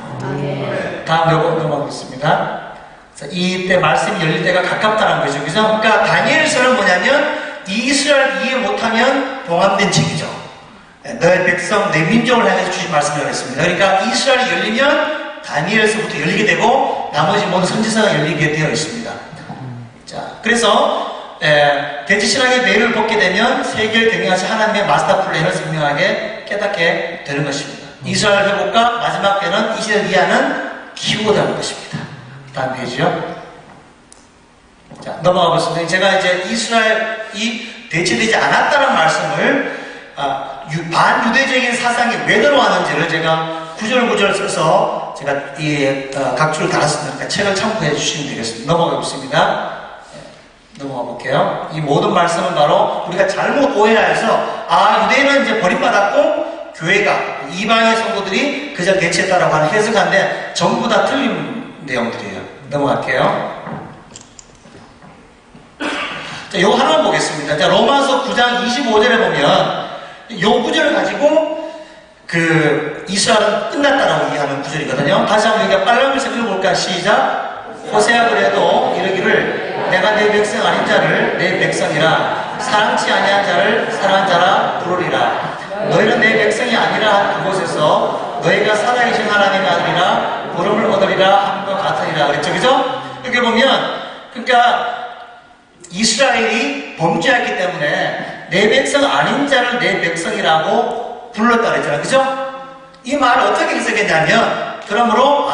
다음 넘어가겠습니다. 이때 말씀이 열릴 때가 가깝다는 거죠. 그죠? 그러니까 다니엘서는 뭐냐면 이스라엘 이해 못하면 봉함된 책이죠. 너의 백성, 내 민족을 향해서 주신 말씀을 하겠습니다. 그러니까 이스라엘이 열리면 다니엘서부터 열리게 되고 나머지 모든 선지서가 열리게 되어 있습니다. 자, 그래서 대지신앙의 매를 벗게 되면 세계를 경영하신 하나님의 마스터 플랜을 분명하게 깨닫게 되는 것입니다. 이스라엘 회복과 마지막 때는 이 시대를 이해하는 키우고 되는 것입니다. 다음 페이지요. 자, 넘어가 보겠습니다. 제가 이제 이스라엘이 대체되지 않았다는 말씀을 반유대적인 사상이 왜 들어왔는지를 제가 구절 써서 제가 각 줄을 달았으니까 책을 참고해 주시면 되겠습니다. 넘어가 보겠습니다. 넘어가 볼게요. 이 모든 말씀은 바로 우리가 잘못 오해해서 유대인은 이제 버림받았고 교회가 이방의 성도들이 그저 대체했다라고 하는 해석한데 전부 다 틀린 내용들이에요. 넘어갈게요. 자, 요 하나만 보겠습니다. 자, 로마서 9장 25절에 보면 요 구절을 가지고 그 이스라엘은 끝났다라고 이해하는 구절이거든요. 다시 한번 여기가 빨간글씨 읽어볼까? 시작. 호세아 그래도 이르기를 내가 내 백성 아닌 자를 내 백성이라 사랑치 아니한 자를 사랑한 자라 부르리라. 너희는 내 백성이 아니라 한 그곳에서 너희가 살아계신 하나님의 아들이라 부름을 얻으리라 함과 같으리라 그랬죠. 그죠? 여기 보면 그러니까 이스라엘이 범죄했기 때문에 내 백성 아닌 자를 내 백성이라고 불렀다 그랬잖아요. 그죠? 이 말을 어떻게 해석했냐면 그러므로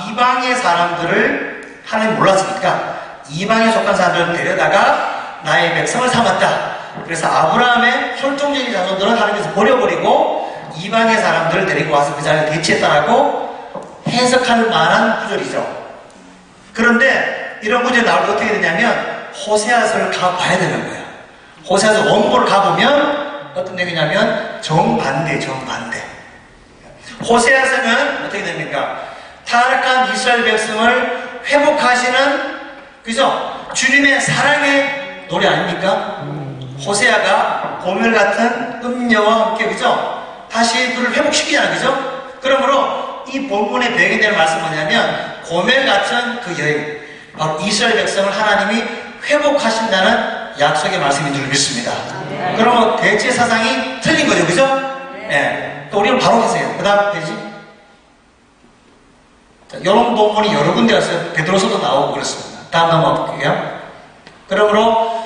이방의 사람들을 하나님 몰랐으니까 이방에 속한 사람들을 데려다가 나의 백성을 삼았다. 그래서 아브라함의 혈통적인 자손들은 하나님께서 버려버리고 이방의 사람들을 데리고 와서 그 자리에 대치했다라고 해석할 만한 구절이죠. 그런데 이런 구절이 나올 때 어떻게 되냐면 호세아서를 가봐야 되는 거예요. 호세아서 원고를 가보면 어떤 내용이냐면 정반대. 호세아서는 어떻게 됩니까? 타락한 이스라엘 백성을 회복하시는 그죠? 주님의 사랑의 노래 아닙니까? 호세아가 고멜 같은 음녀와 함께 그죠? 다시 그를 회복시키잖아요. 그죠? 그러므로 이 본문의 배경이 되는 말씀은 뭐냐면 고멜 같은 그 여인 바로 이스라엘 백성을 하나님이 회복하신다는 약속의 말씀인 줄 믿습니다. 그러면 대체 사상이 틀린 거죠. 그죠? 네. 또 우리는 바로 하세요. 그 다음 되지? 자, 이런 본문이 여러 군데 가서 베드로서도 나오고 그렇습니다. 다음 넘어갈게요. 그러므로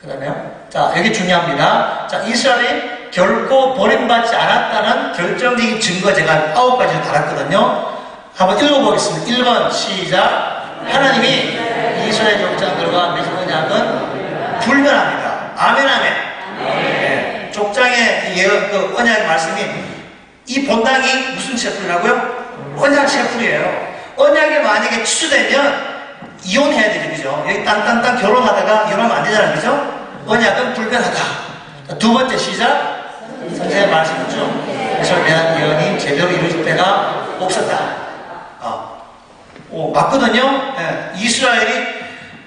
그 다음에요. 자, 여기 중요합니다. 자, 이스라엘이 결코 버림받지 않았다는 결정적인 증거 제가 9가지를 달았거든요. 한번 읽어보겠습니다. 1번 시작. 하나님이 이스라엘 족장들과 맺은 언약은 불변합니다. 아멘. 네. 족장의 그 언약의 말씀이 이 본당이 무슨 셰프라고요? 언약 셰프예요. 언약이 만약에 취소되면 이혼해야 되죠. 그죠? 여기 땅땅땅 결혼하다가 이혼하면 안 되잖아요. 그죠? 언약은 불변하다. 두 번째 시작. 선생의 말씀이죠. 그래서 대한 예언이 제대로 이루어질 때가 없었다. 맞거든요. 네. 이스라엘이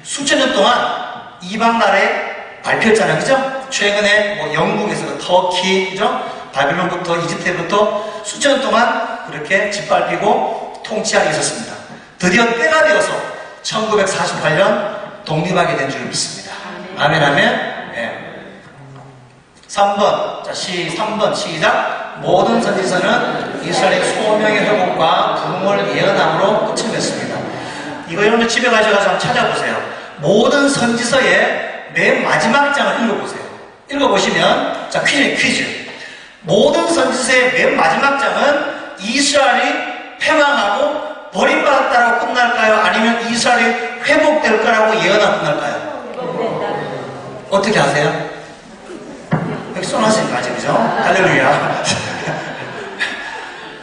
수천 년 동안 이방 나라에 밟혔잖아요. 그죠? 최근에 뭐 영국에서 터키, 그죠? 바빌론부터 이집트부터 수천 년 동안 그렇게 짓밟히고 통치하게 있었습니다. 드디어 때가 되어서 1948년 독립하게 된 줄 믿습니다. 아멘. 네. 3번. 자, 3번 시작. 모든 선지서는 이스라엘의 소명의 회복과 부흥을 예언함으로 끝을 맺습니다. 이거 여러분들 집에 가셔서 한번 찾아보세요. 모든 선지서의 맨 마지막 장을 읽어보세요. 읽어보시면 자, 퀴즈. 모든 선지서의 맨 마지막 장은 이스라엘이 패망하고 버림받았다라고 끝날까요? 아니면 이스라엘이 회복될 거라고 예언하고 끝날까요? 어떻게 아세요? 여기 써놨으니까 아직 그죠? 할렐루야.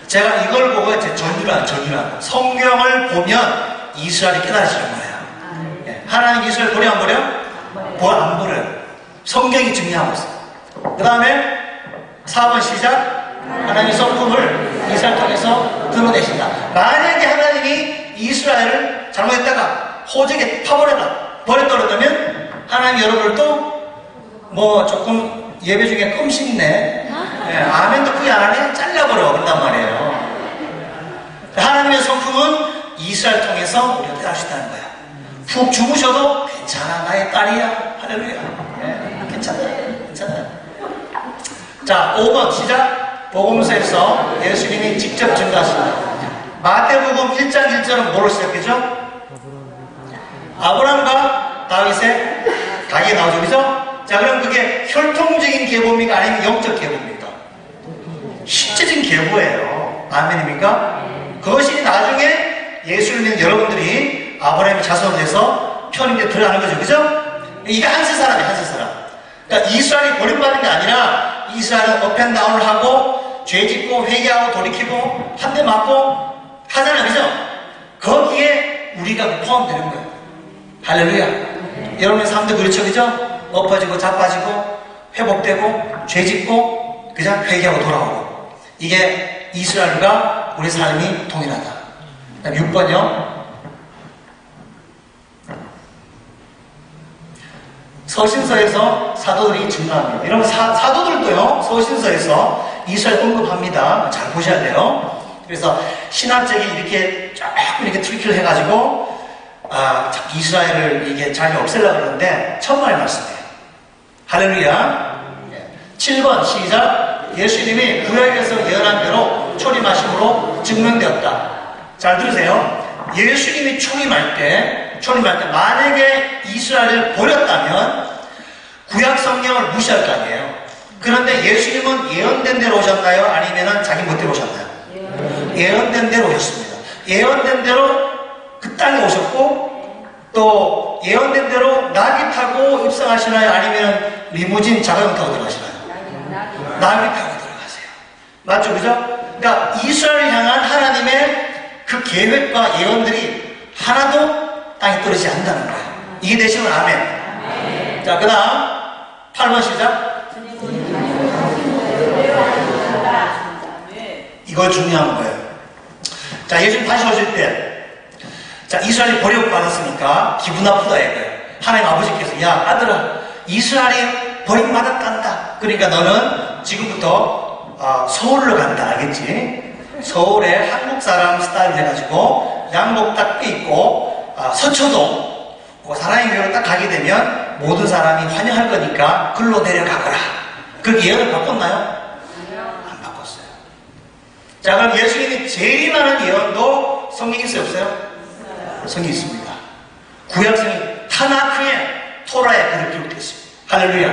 제가 이걸 보고 전율한 성경을 보면 이스라엘이 깨달아지는 거예요. 네. 하나님 이스라엘 버려 안 버려? 안 버려요. 성경이 증명하고 있어요. 그 다음에 4번 시작. 하나님의 성품을 이스라엘 통해서 드러내신다. 만약에 하나님이 이스라엘을 잘못했다가 호적에 버렸다 그랬다면 하나님 여러분을 또 뭐 조금 예배 중에 껌씹네. 네, 아멘도 크게 안 하네. 잘라버려. 그런단 말이에요. 하나님의 성품은 이스라엘 통해서 우리가 깨달을 수 있다는 거야. 푹 주무셔도 괜찮아. 나의 딸이야. 할렐루야. 네, 괜찮아. 자, 5번 시작. 복음서에서 예수님이 직접 증거하신다. 마태복음 1장 1절은 뭐로 시작되죠? 아브라함과 다윗의 가게 나오죠. 그죠? 자, 그럼 그게 혈통적인 계보입니까? 아니면 영적 계보입니까? 실제적인 계보예요. 아멘입니까? 그것이 나중에 예수를 믿는 여러분들이 아브라함의 자손을 해서 편입에 들어가는 거죠. 그죠? 이게 한세 사람이에요. 한세 사람. 그러니까 이스라엘이 버림받는 게 아니라 이스라엘은 업앤다운을 하고 죄 짓고 회개하고 돌이키고 한 대 맞고 하잖아요. 그죠? 거기에 우리가 포함되는 거예요. 할렐루야. 여러분의 삶도 그렇죠. 그죠? 엎어지고 자빠지고 회복되고 죄 짓고 그냥 회개하고 돌아오고 이게 이스라엘과 우리 삶이 동일하다. 그다음 6번요. 서신서에서 사도들이 증가합니다. 여러분 사도들도요 서신서에서 이스라엘 언급합니다. 잘 보셔야 돼요. 그래서 신학적인 이렇게 조금 이렇게 트리키를 해가지고 이스라엘을 이게 잘 없애려고 그러는데 천만의 말씀이에요. 할렐루야. 7번 시작. 예수님이 구약에서 예언한 대로 초림하심으로 증명되었다. 잘 들으세요. 예수님이 초림할 때 만약에 이스라엘을 버렸다면 구약 성경을 무시할 거 아니에요. 그런데 예수님은 예언된 대로 오셨나요? 아니면 자기 멋대로 오셨나요? 예언된 대로 오셨습니다. 예언된 대로 그 땅에 오셨고 또 예언된 대로 나귀 타고 입성하시나요? 아니면 리무진 자가용 타고 들어가시나요? 나귀 타고 들어가세요. 맞죠? 그죠? 그러니까 이스라엘을 향한 하나님의 그 계획과 예언들이 하나도 땅에 떨어지지 않는다는 거예요. 이게 되시면 아멘. 자, 그 다음 8번 시작. 이거 중요한 거예요. 자, 예수님 다시 오실 때, 자, 이스라엘이 버림받았으니까 기분 나쁘다 이거예요. 하나님 아버지께서, 야, 아들아, 이스라엘이 버림받았단다. 그러니까 너는 지금부터 서울로 간다. 알겠지? 서울에 한국 사람 스타일 해가지고 양복 딱 입고 서초동 사랑의 교회로 딱 가게 되면 모든 사람이 환영할 거니까 글로 내려가거라. 그렇게 예언을 바꿨나요? 안 바꿨어요. 자, 그럼 예수님이 제일 많은 예언도 성경에 있어요? 없어요? 성경에 있습니다. 구약성경 타나크에 토라에 그렇게 기록되어 있습니다. 할렐루야.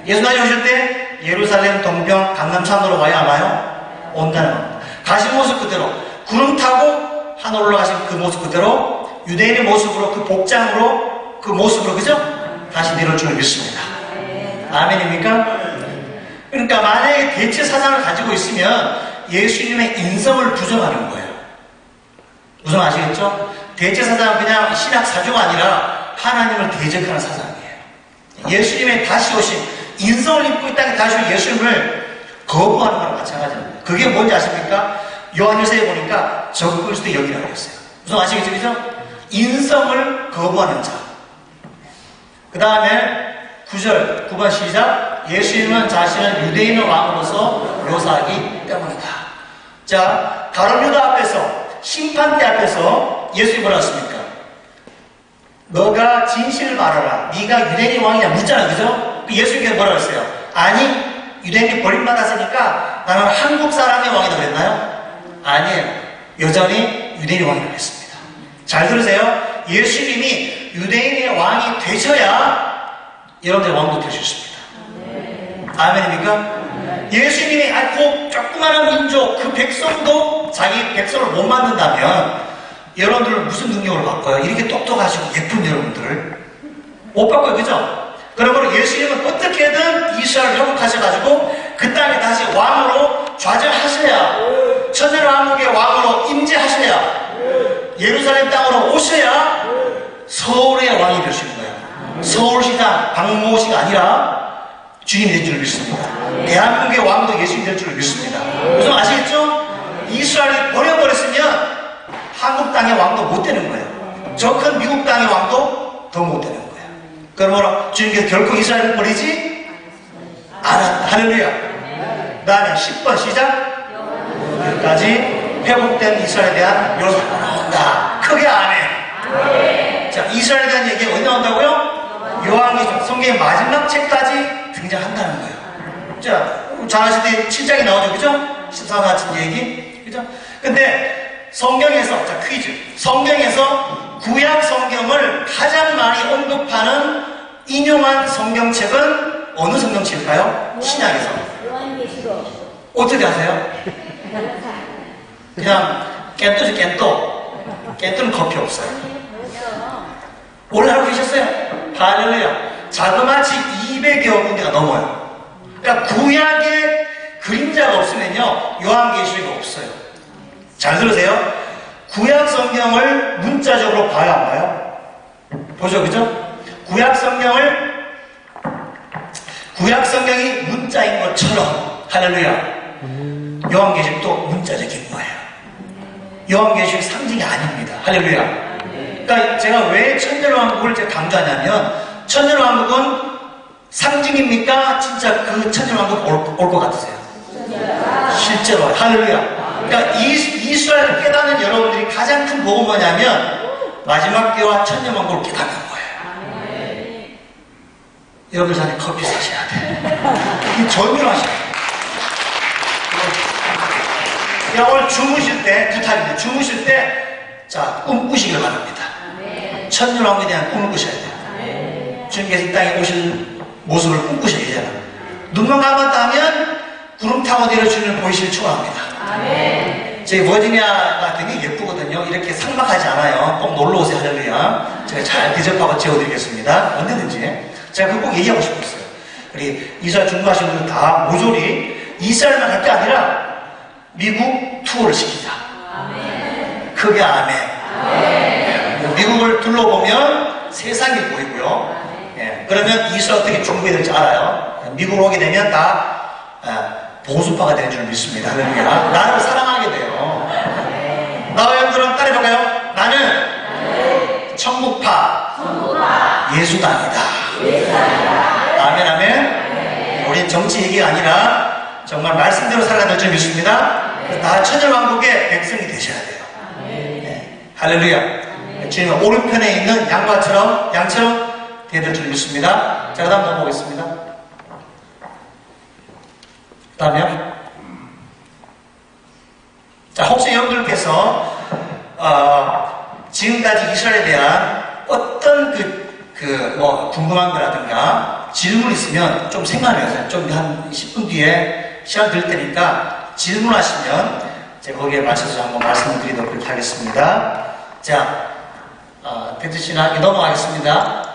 예수님이 오실 때 예루살렘 동병 강남산으로 와야 하나요? 온다는 겁니다. 가신 모습 그대로 구름 타고 하늘 올라가신 그 모습 그대로 유대인의 모습으로 그 복장으로 그 모습으로 그죠? 다시 내려올 줄 믿습니다. 아멘입니까? 그러니까 만약에 대체 사상을 가지고 있으면 예수님의 인성을 부정하는 거예요. 무슨 아시겠죠? 대체 사상은 그냥 신학 사조가 아니라 하나님을 대적하는 사상이에요. 예수님의 다시 오신 인성을 입고 이 땅에 다시 오신 예수님을 거부하는 거랑 마찬가지입니다. 그게 뭔지 아십니까? 요한일서에 보니까 적그리스도의 영이라고 했어요. 무슨 아시겠죠? 그죠? 인성을 거부하는 자. 그 다음에 9번 시작. 예수님은 자신을 유대인의 왕으로서 묘사하기 때문이다. 자, 가룟유다 앞에서 심판대 앞에서 예수님이 뭐라 했습니까? 너가 진실을 말하라. 네가 유대인의 왕이냐 묻잖아. 그죠? 예수님께서 뭐라 했어요? 아니, 유대인이 버림받았으니까 나는 한국 사람의 왕이라고 했나요? 아니에요. 여전히 유대인의 왕이라고 했습니다. 잘 들으세요. 예수님이 유대인의 왕이 되셔야 여러분들의 왕도 될 수 있습니다. 아멘입니까? 예수님이 그 조그마한 민족, 그 백성도 자기 백성을 못 만든다면 여러분들은 무슨 능력을 바꿔요? 이렇게 똑똑하시고 예쁜 여러분들을 못 바꿔요. 그죠? 그러므로 예수님은 어떻게든 이스라엘을 회복하셔가지고 그 땅에 다시 왕으로 좌절하셔야, 천년왕국의 왕으로 임재하셔야, 예루살렘 땅으로 오셔야 서울의 왕이 되시는 거예요. 서울시장 박모씨가 아니라 주님이 될 줄 믿습니다. 대한민국의 왕도 예수님이 될 줄 믿습니다. 무슨 아시겠죠? 이스라엘이 버려버렸으면 한국 땅의 왕도 못 되는 거예요. 저 큰 미국 땅의 왕도 더 못 되는 거예요. 그러므로 주님께서 결코 이스라엘을 버리지 않았다. 할렐루야. 그 다음에 10번 시작. 여기까지 회복된 이스라엘에 대한 묘사가 나온다. 크게 아멘. 자, 이스라엘에 대한 얘기가 어디 나온다고요? 요한계시록 성경의 마지막 책까지 등장한다는 거예요. 자, 잘 아시듯이 7장이 나오죠. 그죠? 14과 같은 얘기. 그죠? 근데 성경에서, 자, 퀴즈. 성경에서 구약 성경을 가장 많이 언급하는 인용한 성경책은 어느 성경책일까요? 신약에서. 어떻게 아세요? 그냥 깬또지 깬또. 깬또는 커피 없어요. 원래 알고 계셨어요? 할렐루야. 자그마치 200여 군데가 넘어요. 그러니까 구약에 그림자가 없으면요 요한계시록이 없어요. 잘 들으세요. 구약 성경을 문자적으로 봐야 안 봐요? 보죠. 그죠? 구약 성경이 문자인 것처럼 할렐루야. 요한계시록도 문자적인 거예요. 요한계시록 상징이 아닙니다. 할렐루야. 그러니까 제가 왜 천년왕국을 제가 강조하냐면 천년왕국은 상징입니까? 진짜 그 천년왕국 올 것 같으세요? 실제로. 할렐루야. 그러니까 이스라엘을 깨닫는 여러분들이 가장 큰 복은 뭐냐면 마지막 때와 천년왕국을 깨닫는 거예요. 여러분 전에 커피 사셔야 돼. 이 절묘하셔야 돼. 오늘 주무실 때, 부탁입니다. 주무실 때, 자, 꿈 꾸시길 바랍니다. 천년왕국에 대한 꿈을 꾸셔야 돼요. 주님께서 이 땅에 오실 모습을 꿈꾸셔야 되잖아. 눈만 감았다 하면 구름 타고 내려 주님을 보이시길 축원합니다. 저희 버지니아 같은 게 예쁘거든요. 이렇게 삭막하지 않아요. 꼭 놀러 오세요. 할렐루야. 제가 잘 대접하고 재워드리겠습니다. 언제든지. 제가 그거 꼭 얘기하고 싶었어요. 우리 이스라엘 중부하신 분들 다 모조리 이스라엘만 갈 게 아니라 미국 투어를 시키자. 크게 아멘. 미국을 둘러보면 세상이 보이고요. 그러면 이스라엘 어떻게 중부에 될지 알아요. 미국으로 오게 되면 다 보수파가 되는 줄 믿습니다. 할렐루야. 나를 사랑하게 돼요. 나와 여러분들은 따라해볼까요? 나는 천국파 예수당이다. 아멘 아멘. 우리는 정치 얘기가 아니라 정말 말씀대로 살아야 될 줄 믿습니다. 다 천년왕국의 백성이 되셔야 돼요. 할렐루야. 주님은 오른편에 있는 양처럼 되야 될 줄 믿습니다. 자, 그 다음 넘어가겠습니다. 그 다음에요. 자, 혹시 여러분들께서 지금까지 이스라엘에 대한 어떤 궁금한 거라든가 질문 있으면 좀 생각하면서 좀 한 10분 뒤에 시간 드릴 테니까 질문하시면 제가 거기에 맞춰서 한번 말씀을 드리도록 그렇게 하겠습니다. 자, 대트 씨나 넘어가겠습니다.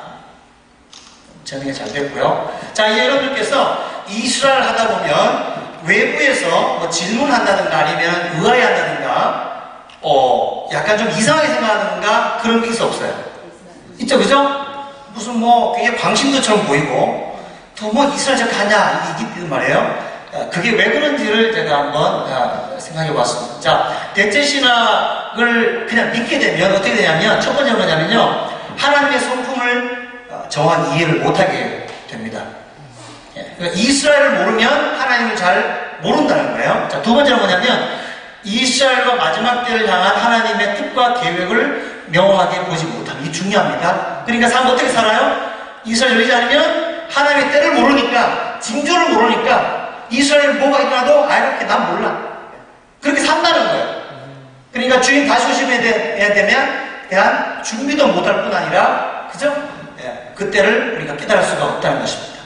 전이가 잘 됐고요. 자, 이제 여러분들께서 이스라엘 하다 보면 외부에서 뭐 질문한다든가 아니면 의아해한다든가 약간 좀 이상하게 생각하는가 그런 게 있어 없어요? 있죠, 그죠? 무슨 뭐 그게 광신도처럼 보이고 또 뭐 이스라엘 저렇게 하냐 이게 있단 말이에요. 그게 왜 그런지를 제가 한번 생각해 봤습니다. 자, 대체 신학을 그냥 믿게 되면 어떻게 되냐면 첫 번째는 뭐냐면요, 하나님의 성품을 정확히 이해를 못하게 됩니다. 그러니까 이스라엘을 모르면 하나님을 잘 모른다는 거예요. 자, 두 번째는 뭐냐면 이스라엘과 마지막 때를 향한 하나님의 뜻과 계획을 명확하게 보지 못함. 이게 중요합니다. 그러니까 사람 어떻게 살아요? 이스라엘 열리지 않으면 하나님의 때를 모르니까, 징조를 모르니까 이스라엘 뭐가 일어나도 이렇게 난 몰라. 그렇게 산다는 거예요. 그러니까 주인 다시 오심에 대한 준비도 못할 뿐 아니라, 그죠? 그때를 우리가 깨달을 수가 없다는 것입니다.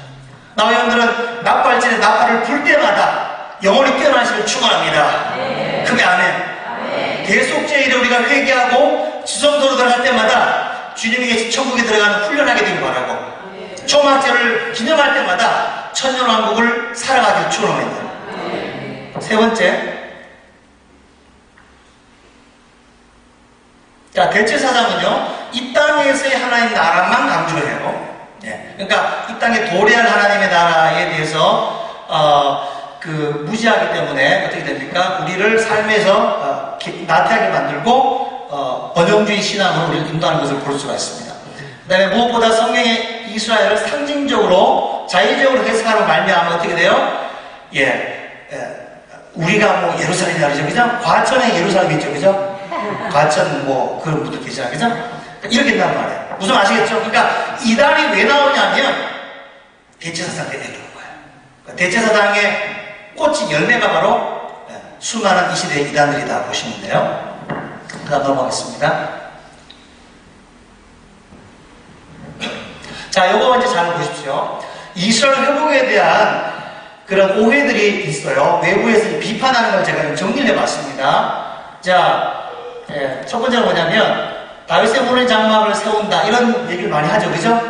나와 여러분들은 나팔질에 나팔을 불 때마다 영원히 깨어나시길 축원합니다. 크게 아멘. 대속죄 일에 우리가 회개하고 지성소로 들어갈 때마다 주님이 계신 천국에 들어가는 훈련하게 되길 바라고, 초막절을 기념할 때마다 천년왕국을 살아가길 축원합니다. 세 번째, 자, 대제사장은요 이 땅에서의 하나님 나라만 강조해요. 그러니까 이 땅에 도래할 하나님의 나라에 대해서 무지하기 때문에 어떻게 됩니까? 우리를 삶에서 나태하게 만들고 번영주의 신앙으로 우리를 인도하는 것을 볼 수가 있습니다. 그 다음에 무엇보다 성경의 이스라엘을 상징적으로 자의적으로 해석하러 말미암아 어떻게 돼요? 우리가 뭐 예루살렘이라 그러죠, 그죠? 과천에 예루살렘이 있죠, 그죠? 과천 뭐 그런 분들 계시잖아요, 그죠? 이렇게 된단 말이에요. 무슨 아시겠죠? 그러니까 이단이 왜 나오냐면 대제사장 때문에 그런 거예요. 대제사장의 꽃이 열매가 바로 수많은 이 시대의 이단들이다 보시면 돼요. 그 다음 넘어가겠습니다. 자, 요거 이제 잘 보십시오. 이스라엘 회복에 대한 그런 오해들이 있어요. 외부에서 비판하는 걸 제가 정리를 해봤습니다. 자, 첫 번째는 뭐냐면 다윗의 문의 장막을 세운다 이런 얘기를 많이 하죠, 그죠?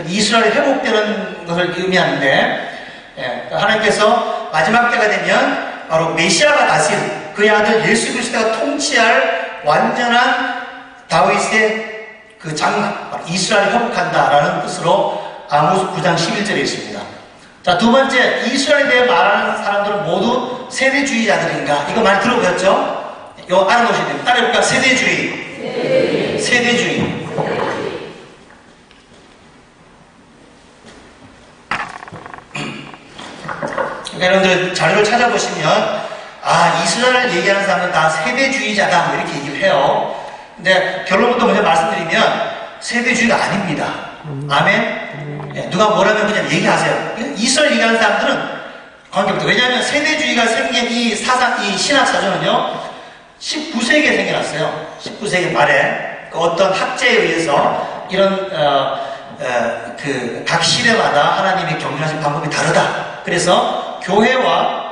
이스라엘이 회복되는 것을 의미하는데, 하나님께서 마지막 때가 되면 바로 메시아가 다스릴 그의 아들 예수 그리스도가 통치할 완전한 다윗의 그 장막, 이스라엘이 회복한다라는 뜻으로 아모스 9장 11절에 있습니다. 자, 두 번째, 이스라엘에 대해 말하는 사람들은 모두 세대주의자들인가? 이거 많이 들어보셨죠? 이거 알아놓으셔야 됩니다. 따라해볼까? 세대주의. 여러분들 자료를 찾아보시면 이스라엘을 얘기하는 사람은 다 세대주의자다 뭐 이렇게 얘기를 해요. 근데 결론부터 먼저 말씀드리면 세대주의가 아닙니다. 아멘. 네, 누가 뭐라면 그냥 얘기하세요. 이스라엘 얘기하는 사람들은 관계없다. 왜냐하면 세대주의가 생긴 이 사상, 이 신학 사전은요 19세기에 생겨났어요. 19세기 말에 어떤 학자에 의해서 이런 각 시대마다 하나님이 경륜하신 방법이 다르다. 그래서 교회와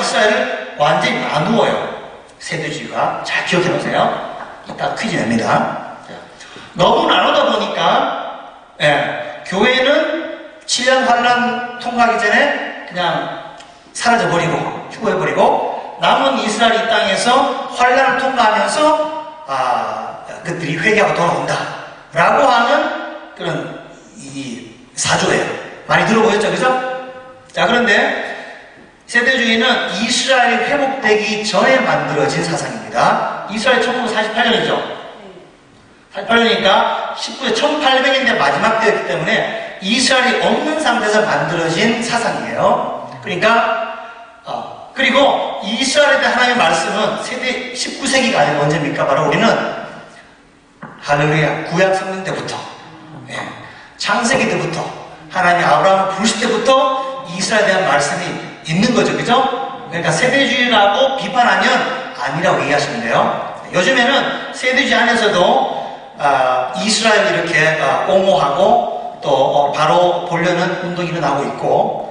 이스라엘을 완전히 나누어요. 세대주의가. 잘 기억해 놓으세요. 이따 퀴즈 냅니다. 너무 나누다 보니까 교회는 7년 환란 통과하기 전에 그냥 사라져버리고 휴거해버리고 남은 이스라엘 이 땅에서 환란을 통과하면서 그들이 회개하고 돌아온다 라고 하는 그런 이 사조예요. 많이 들어보셨죠? 그죠? 자, 그런데 세대주의는 이스라엘이 회복되기 전에 만들어진 사상입니다. 이스라엘 1948년이죠. 48년이니까 1800년대 마지막 때였기 때문에 이스라엘이 없는 상태에서 만들어진 사상이에요. 그러니까 그리고 이스라엘에 대한 하나님의 말씀은 세대 19세기가 아니라 언제입니까? 바로 우리는 할렐루야 구약 성경 때부터 창세기 때부터 하나님이 아브라함을 부르실 때부터 이스라엘에 대한 말씀이 있는 거죠. 그죠? 그러니까 세대주의라고 비판하면 아니라고 얘기하시면 돼요. 요즘에는 세대주의 안에서도 이스라엘 이렇게 옹호하고 또 바로 보려는 운동이 일어나고 있고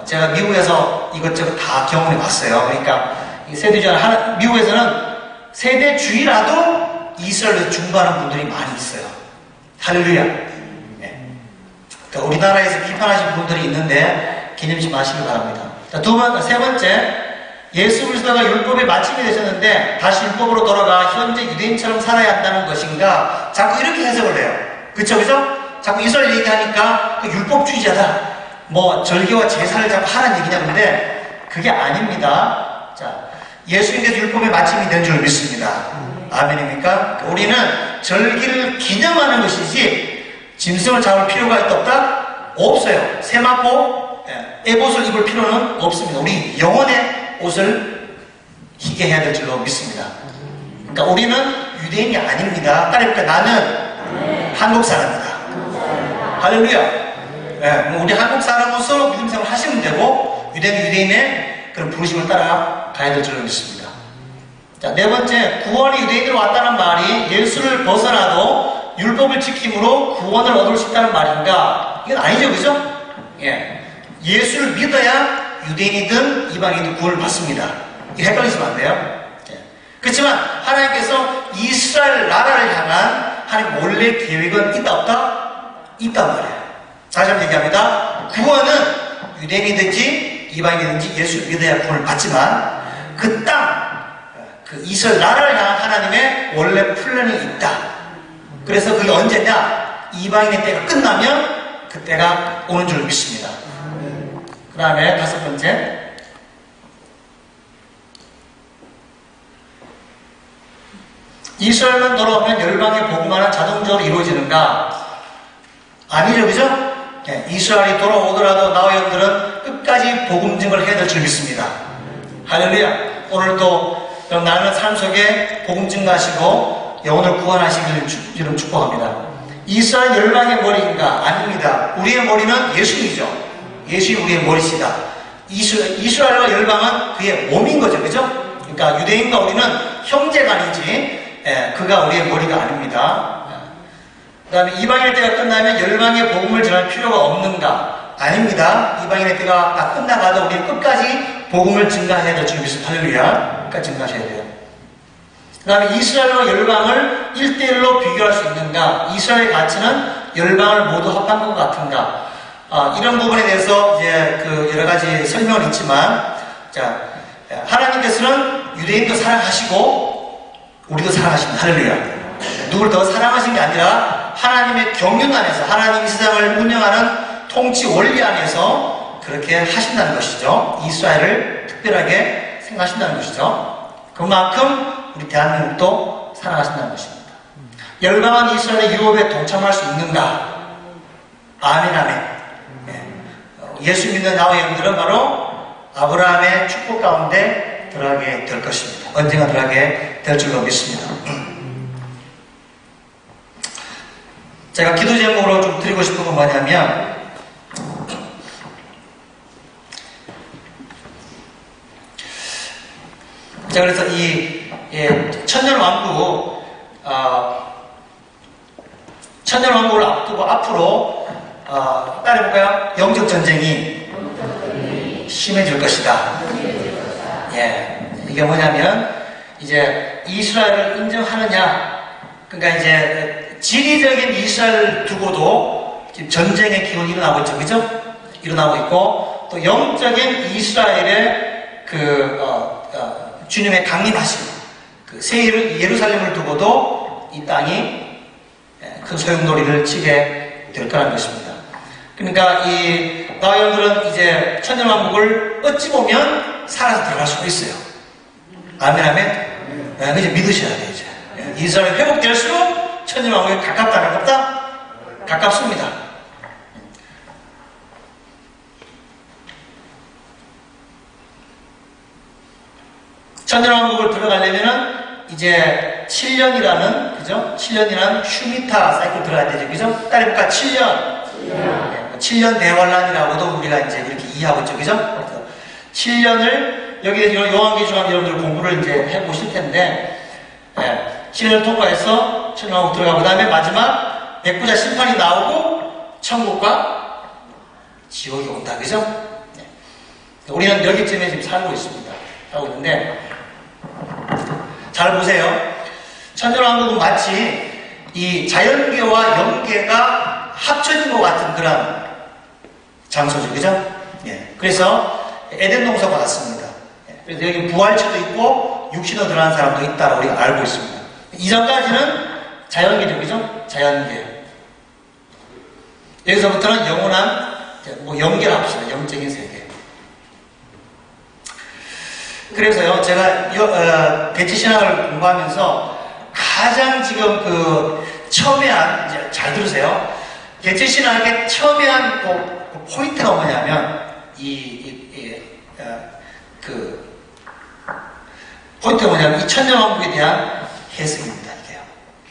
제가 미국에서 이것저것 다 경험해 봤어요. 그러니까 이 세대주의 미국에서는 세대주의라도 이스라엘을 중보하는 분들이 많이 있어요. 할렐루야. 그러니까 우리나라에서 비판하신 분들이 있는데 기념치 마시기 바랍니다. 자, 세 번째, 예수 그리스도가 율법의 마침이 되셨는데 다시 율법으로 돌아가 현재 유대인처럼 살아야 한다는 것인가? 자꾸 이렇게 해석을 해요. 그쵸? 자꾸 이스라엘 얘기하니까 그 율법주의자다. 뭐 절기와 제사를 자꾸 하라는 얘기냐 근데 그게 아닙니다. 자, 예수님께서 율법의 마침이 된 줄 믿습니다. 아멘입니까? 우리는 절기를 기념하는 것이지 짐승을 잡을 필요가 있다 없다? 없어요. 세마포 에봇을 입을 필요는 없습니다. 우리 영혼의 옷을 희게 해야 될 줄로 믿습니다. 그러니까 우리는 유대인이 아닙니다. 따라해볼까? 나는 한국 사람이다. 할렐루야. 우리 한국 사람으로서 믿음 생활을 하시면 되고 유대인은 유대인의 그런 부르심을 따라가야 될 줄로 믿습니다. 자, 네 번째, 구원이 유대인으로 왔다는 말이 예수를 벗어나도 율법을 지킴으로 구원을 얻을 수 있다는 말인가? 이건 아니죠, 그죠? 예수를 믿어야 유대인이든 이방인이든 구원을 받습니다. 이게 헷갈리시면 안 돼요. 그렇지만 하나님께서 이스라엘 나라를 향한 하나님 원래 계획은 있다 없다? 있단 말이에요. 다시 한번 얘기합니다. 구원은 유대인이든지 이방인이든지 예수를 믿어야 구원을 받지만 그 땅, 그 이스라엘 나라를 향한 하나님의 원래 플랜이 있다. 그래서 그게 언제냐? 이방인의 때가 끝나면 그때가 오는 줄 믿습니다. 그 다음에 다섯 번째, 이스라엘만 돌아오면 열방의 복음화는 자동적으로 이루어지는가? 아니죠, 그죠? 이스라엘이 돌아오더라도 나와 여러분들은 끝까지 복음 증거를 해야 될 줄 믿습니다. 할렐루야. 오늘도 나는 삶 속에 복음 증거하시고 영혼을 구원하시기를 여러분 축복합니다. 이스라엘 열방의 머리인가? 아닙니다. 우리의 머리는 예수님이죠. 예수님이 우리의 머리시다. 이스라엘과 열방은 그의 몸인 거죠. 그죠? 그러니까 유대인과 우리는 형제가 아니지 그가 우리의 머리가 아닙니다. 그 다음에 이방인의 때가 끝나면 열방의 복음을 전할 필요가 없는가? 아닙니다. 이방인의 때가 다 끝나가도 우리는 끝까지 복음을 증가해야 될 줄 믿습니다. 할렐루야. 끝까지 증가하셔야 돼요. 그 다음에 이스라엘과 열방을 1대1로 비교할 수 있는가? 이스라엘의 가치는 열방을 모두 합한 것 같은가? 이런 부분에 대해서 이제 여러 가지 설명은 있지만, 자, 하나님께서는 유대인도 사랑하시고, 우리도 사랑하십니다. 할렐루야. 누굴 더 사랑하신 게 아니라, 하나님의 경륜 안에서, 하나님이 세상을 운영하는 통치 원리 안에서 그렇게 하신다는 것이죠. 이스라엘을 특별하게 생각하신다는 것이죠. 그만큼 우리 대한민국도 사랑하신다는 것입니다. 열방은 이스라엘의 유업에 동참할 수 있는가? 아멘, 아멘. 예수 믿는 나와 여러분들은 바로 아브라함의 축복 가운데 들어가게 될 것입니다. 언젠가 들어가게 될 줄로 믿습니다. 제가 기도 제목으로 좀 드리고 싶은 건 뭐냐면, 자, 그래서 천년왕국을 앞두고 앞으로, 따라해볼까요? 영적 전쟁이 심해질 것이다. 예. 이게 뭐냐면, 이제 이스라엘을 인정하느냐, 그러니까 이제 지리적인 이스라엘을 두고도 지금 전쟁의 기운이 일어나고 있죠. 그죠? 일어나고 있고, 또 영적인 이스라엘의 주님의 강림하심, 새 예루살렘을 두고도 이 땅이 큰 소용돌이를 치게 될 거라는 것입니다. 그러니까 나와 여러분들은 이제 천년왕국을 어찌 보면 살아서 들어갈 수도 있어요. 아멘, 아멘. 네, 이제 믿으셔야 돼요, 이제. 이스라엘 회복될수록 천년왕국에 가깝다, 가깝다? 가깝습니다. 천년왕국을 들어가려면은 이제 7년이라는, 그죠? 7년이라는 슈미타 사이클 들어가야 되죠, 그죠? 따라해볼까? 7년. 7년 대환란이라고도 우리가 이제 이렇게 이해하고 있죠, 그죠? 7년을, 여기 요한계시록 여러분들 공부를 이제 해보실 텐데, 7년을 통과해서 천년왕국 들어가고, 그 다음에 마지막 백부자 심판이 나오고, 천국과 지옥이 온다, 그죠? 우리는 여기쯤에 지금 살고 있습니다. 살고 있는데, 잘 보세요. 천년왕국은 마치 이 자연계와 영계가 합쳐진 것 같은 그런 장소죠, 그죠? 예. 그래서 에덴 동서와 같습니다. 그래서 여기 부활체도 있고 육신으로 들어가는 사람도 있다고 우리가 알고 있습니다. 이전까지는 자연계죠, 그죠? 자연계. 여기서부터는 영원한 영계를 합시다. 영적인 세계. 그래서요, 제가 대치신학을 공부하면서 가장 지금 첨예한, 이제 잘 들으세요. 대치신학의 첨예한 포인트가 뭐냐면, 포인트가 뭐냐면, 이 천년왕국에 대한 해석입니다, 이게요.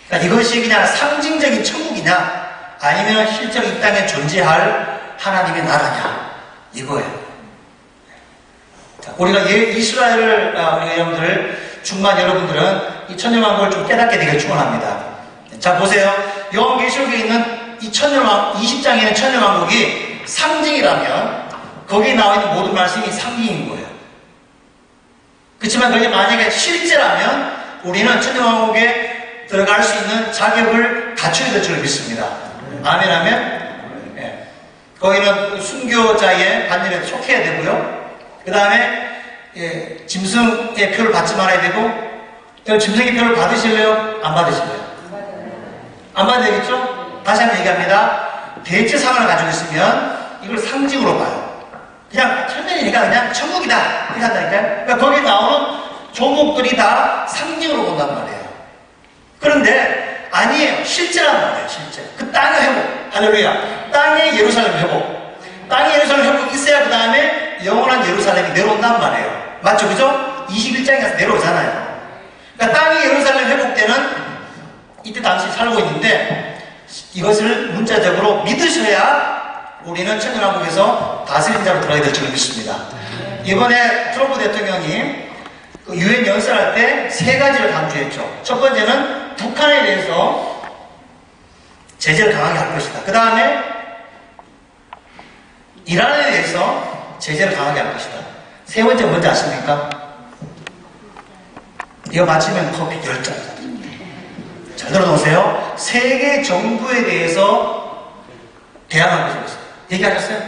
그러니까 이것이 그냥 상징적인 천국이냐, 아니면 실제로 이 땅에 존재할 하나님의 나라냐, 이거예요. 우리가 이스라엘을, 우리 여러분들, 중만 여러분들은 이 천년왕국을 좀 깨닫게 되길 축원합니다. 자, 보세요. 요한계시록에 있는 이 20장에 있는 천년왕국이 상징이라면, 거기에 나와 있는 모든 말씀이 상징인 거예요. 그렇지만 그게 만약에 실제라면, 우리는 천년왕국에 들어갈 수 있는 자격을 갖춰야 될 줄 믿습니다. 아멘, 아멘. 예. 거기는 순교자의 반열에 속해야 되고요. 그 다음에 짐승의 표를 받지 말아야 되고, 짐승의 표를 받으실래요? 안 받으실래요? 안 받아야 되겠죠? 다시 한번 얘기합니다. 대체상을 가지고 있으면 이걸 상징으로 봐요. 그냥 천년이니까 그냥 천국이다 이렇게 한다니까요. 그러니까 거기에 나오는 종목들이 다 상징으로 본단 말이에요. 그런데 아니에요. 실제란 말이에요. 실제. 그 땅의 회복. 할렐루야. 땅의 예루살렘 회복. 땅의 예루살렘 회복이 있어야 그 다음에 영원한 예루살렘이 내려온단 말이에요. 맞죠? 그죠? 21장에 가서 내려오잖아요. 그러니까 땅의 예루살렘 회복되는 이때 당시 살고 있는데, 이것을 문자적으로 믿으셔야 우리는 천년왕국에서 다스림자로 들어가야 될 줄 믿습니다. 이번에 트럼프 대통령이 유엔 연설할 때 세 가지를 강조했죠. 첫 번째는 북한에 대해서 제재를 강하게 할 것이다. 그 다음에 이란에 대해서 제재를 강하게 할 것이다. 세 번째 뭔지 아십니까? 이거 맞히면 커피 10잔. 잘 들어놓으세요. 세계 정부에 대해서 대항할 것이었어요. 얘기하셨어요?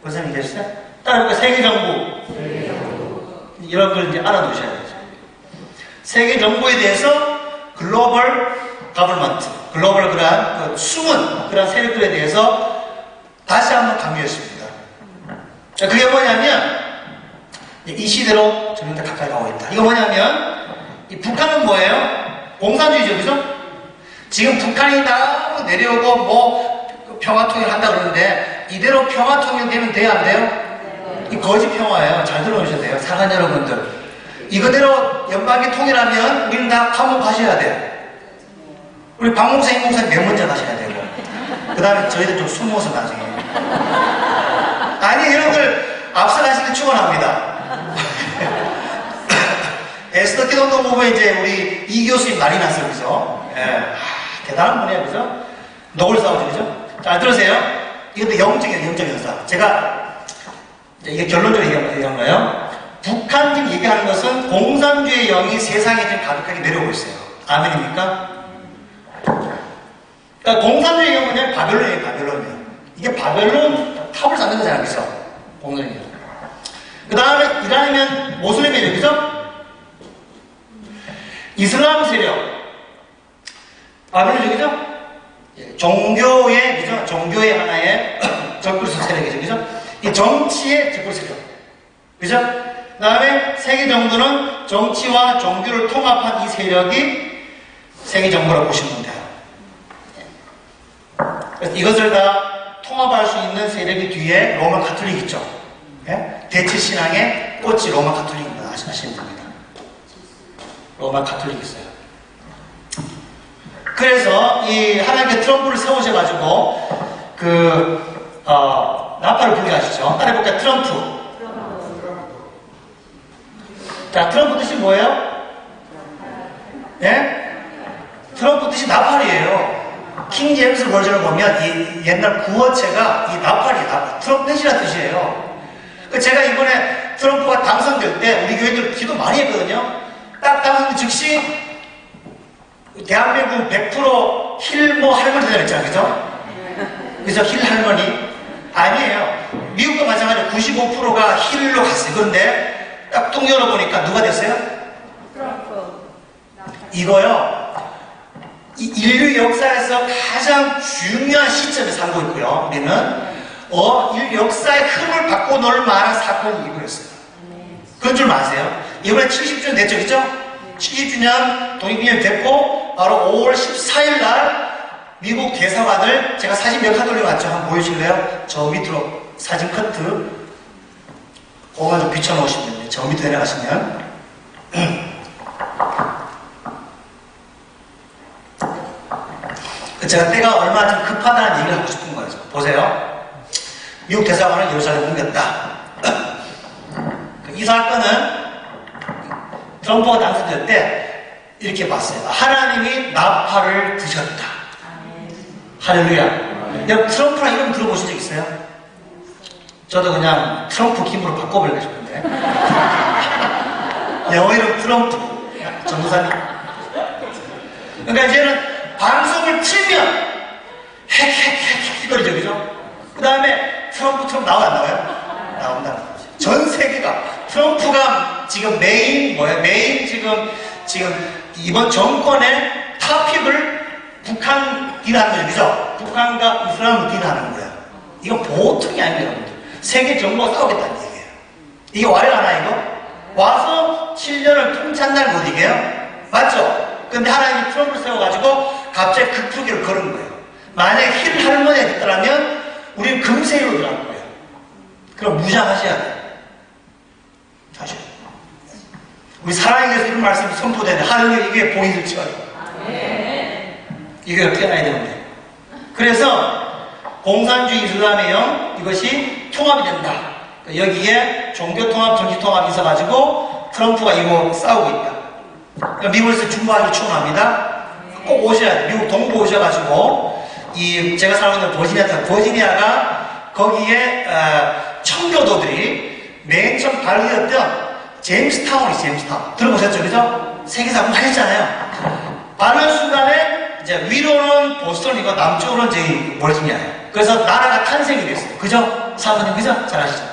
원사님 얘기하셨어요? 따라해볼까요? 세계 정부. 이런 걸 이제 알아두셔야 되죠. 세계 정부에 대해서 글로벌 가버먼트, 글로벌 그러한 숨은 그런 세력들에 대해서 다시 한번 강조했습니다. 자, 그게 뭐냐면, 이 시대로 점점 더 가까이 가고 있다. 이거 뭐냐면, 이 북한은 뭐예요? 공산주의죠, 그죠? 지금 북한이 다 내려오고 평화 통일을 한다 그러는데, 이대로 평화 통일되면 돼요, 안 돼요? 이 거짓 평화예요. 잘 들어오셔야 돼요. 사랑하는 여러분들. 이거대로 연방이 통일하면 우리는 다 감옥 가셔야 돼요. 우리 박목사, 임목사 맨 먼저 가셔야 되고, 그 다음에 저희들 좀 숨어서 나중에. 아니, 여러분들 앞서 가실 때 축원합니다. 에스더 기독교 부부에 이제 우리 이 교수님 난리 났어요, 그죠? 예. 대단한 분이에요, 그죠? 노을 싸우죠, 그죠? 잘 들으세요. 이것도 영적인 현상. 제가 이게 결론적으로 얘기한 거예요. 북한 지금 얘기하는 것은 공산주의 영이 세상에 지금 가득하게 내려오고 있어요. 아멘입니까? 그러니까 공산주의 영은 그냥 바벨론이에요, 바벨론이에요. 이게 바벨론 탑을 쌓는 거잖아요, 그죠? 공산주의 영. 그 다음에 이란이면 모슬림이에요, 그죠? 이슬람 세력. 바벨론이죠, 그죠? 종교의, 그죠? 종교의 하나의 적그리스 세력이죠, 그죠? 이 정치의 적그리스 세력. 그죠? 그 다음에 세계 정부는 정치와 종교를 통합한 이 세력이 세계 정부라고 보시면 돼요. 그래서 이것을 다 통합할 수 있는 세력이 뒤에 로마 가톨릭 있죠. 예? 대체 신앙의 꽃이 로마 가톨릭입니다. 아시면 됩니다. 로마 가톨릭 있어요. 그래서 이 하나님께 트럼프를 세우셔가지고 나팔을 불게 하시죠. 따라해볼까요? 트럼프. 자, 트럼프 뜻이 뭐예요? 예? 트럼프 뜻이 나팔이에요. 킹 제임스 버전을 보면 이 옛날 구어체가 이 나팔이다. 트럼펫이라는 뜻이에요. 제가 이번에 트럼프가 당선될 때 우리 교회들 기도 많이 했거든요. 딱 당선된 즉시 대한민국 100% 힐모 할머니 되잖아요, 그죠? 그죠? 힐 할머니? 아니에요. 미국도 마찬가지로 95%가 힐로 갔어요. 그런데 딱 통 열어보니까 누가 됐어요? 이거요. 이 인류 역사에서 가장 중요한 시점에 살고 있고요. 우리는 인류 역사의 흐름을 바꿔놓을 만한 사건이 이거였어요. 그런 줄 아세요? 이번에 70주년 됐죠, 그죠? 70주년 독립기념 됐고 바로 5월 14일 날 미국 대사관을 제가 사진 몇 칸 돌려놨죠. 한번 보여주실래요? 저 밑으로 사진 커트 그거만 좀 비춰놓으시면 됩니다. 저 밑으로 내려가시면 제가 때가 얼마나 좀 급하다는 얘기를 하고 싶은 거예요. 보세요. 미국 대사관을 예루살렘에 옮겼다. 이 사건은 트럼프가 당선될 때 이렇게 봤어요. 하나님이 나팔을 드셨다. 할렐루야. 여러분 트럼프랑 이름 들어보신 적 있어요? 저도 그냥 트럼프 김으로 바꿔버리고 싶은데. 영어 이름 트럼프. 전도사님. 그러니까 이제는 방송을 틀면 핵핵핵 거리죠, 그죠? 그 다음에 트럼프 나와요, 안 나와요? 나온다는 거죠. 전 세계가 트럼프가 지금 메인 지금 이번 정권의 토픽을 북한 딜하는 거죠, 그죠? 북한과 이슬람을 딜하는 거예요. 이거 보통이 아닙니다, 여러분들. 세계 정부가 싸우겠다는 얘기예요. 이게 와요, 하나 이거? 와서 7년을 통찬다는 못 이겨요? 맞죠? 근데 하나님이 트럼프를 세워가지고 갑자기 극풍기를 걸은 거예요. 만약에 힐 할머니가 됐더라면 우리는 금세로 들어간 거예요. 그럼 무장하셔야 돼요. 사실 우리 사랑에 대해서 이런 말씀이 선포되는데 하늘에 이게 보이들 치워요. 이게 어떻게 나야 되는데. 그래서 공산주의 이슬람의 영 이것이 통합이 된다. 여기에 종교통합, 정치통합이 있어가지고 트럼프가 이거 싸우고 있다. 그러니까 미국에서 중부하기 추원합니다. 꼭 오셔야 돼요. 미국 동부 오셔가지고 제가 살고 있는 버지니아가 거기에 청교도들이 맨 처음 발견했던 제임스타운이 제임스타운 들어보셨죠, 그죠? 세계사건 하셨잖아요. 발견 순간에 이제 위로는 보스턴이고 남쪽으로는 저희 버지니아예요. 그래서 나라가 탄생이 됐어요. 그죠? 사모님, 그죠? 잘 아시죠?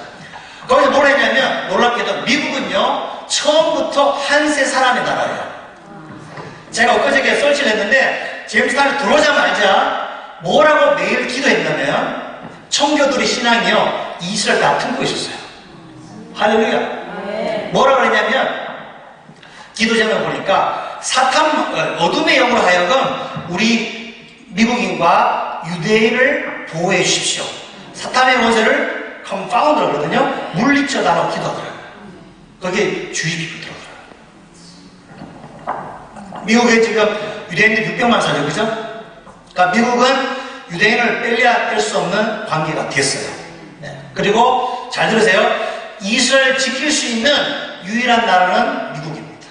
거기서 뭘 했냐면 놀랍게도 미국은요 처음부터 한세 사람의 나라예요. 제가 엊그저께 설치를 했는데 제임스타운에 들어오자마자 뭐라고 매일 기도했냐면 청교도의 신앙이요 이스라엘 다 품고 있었어요. 할렐루야. 뭐라고 그랬냐면 기도 제목을 보니까 어둠의 영으로 하여금 우리 미국인과 유대인을 보호해 주십시오. 사탄의 권세를 confound라고 그러거든요. 물리쳐 달라고 기도하더라고요. 거기에 주의 깊게 들어오더라고요. 미국에 지금 유대인들 600만 살죠, 그죠? 그러니까 미국은 유대인을 뺄 수 없는 관계가 됐어요. 네. 그리고 잘 들으세요. 이스라엘 지킬 수 있는 유일한 나라는 미국입니다.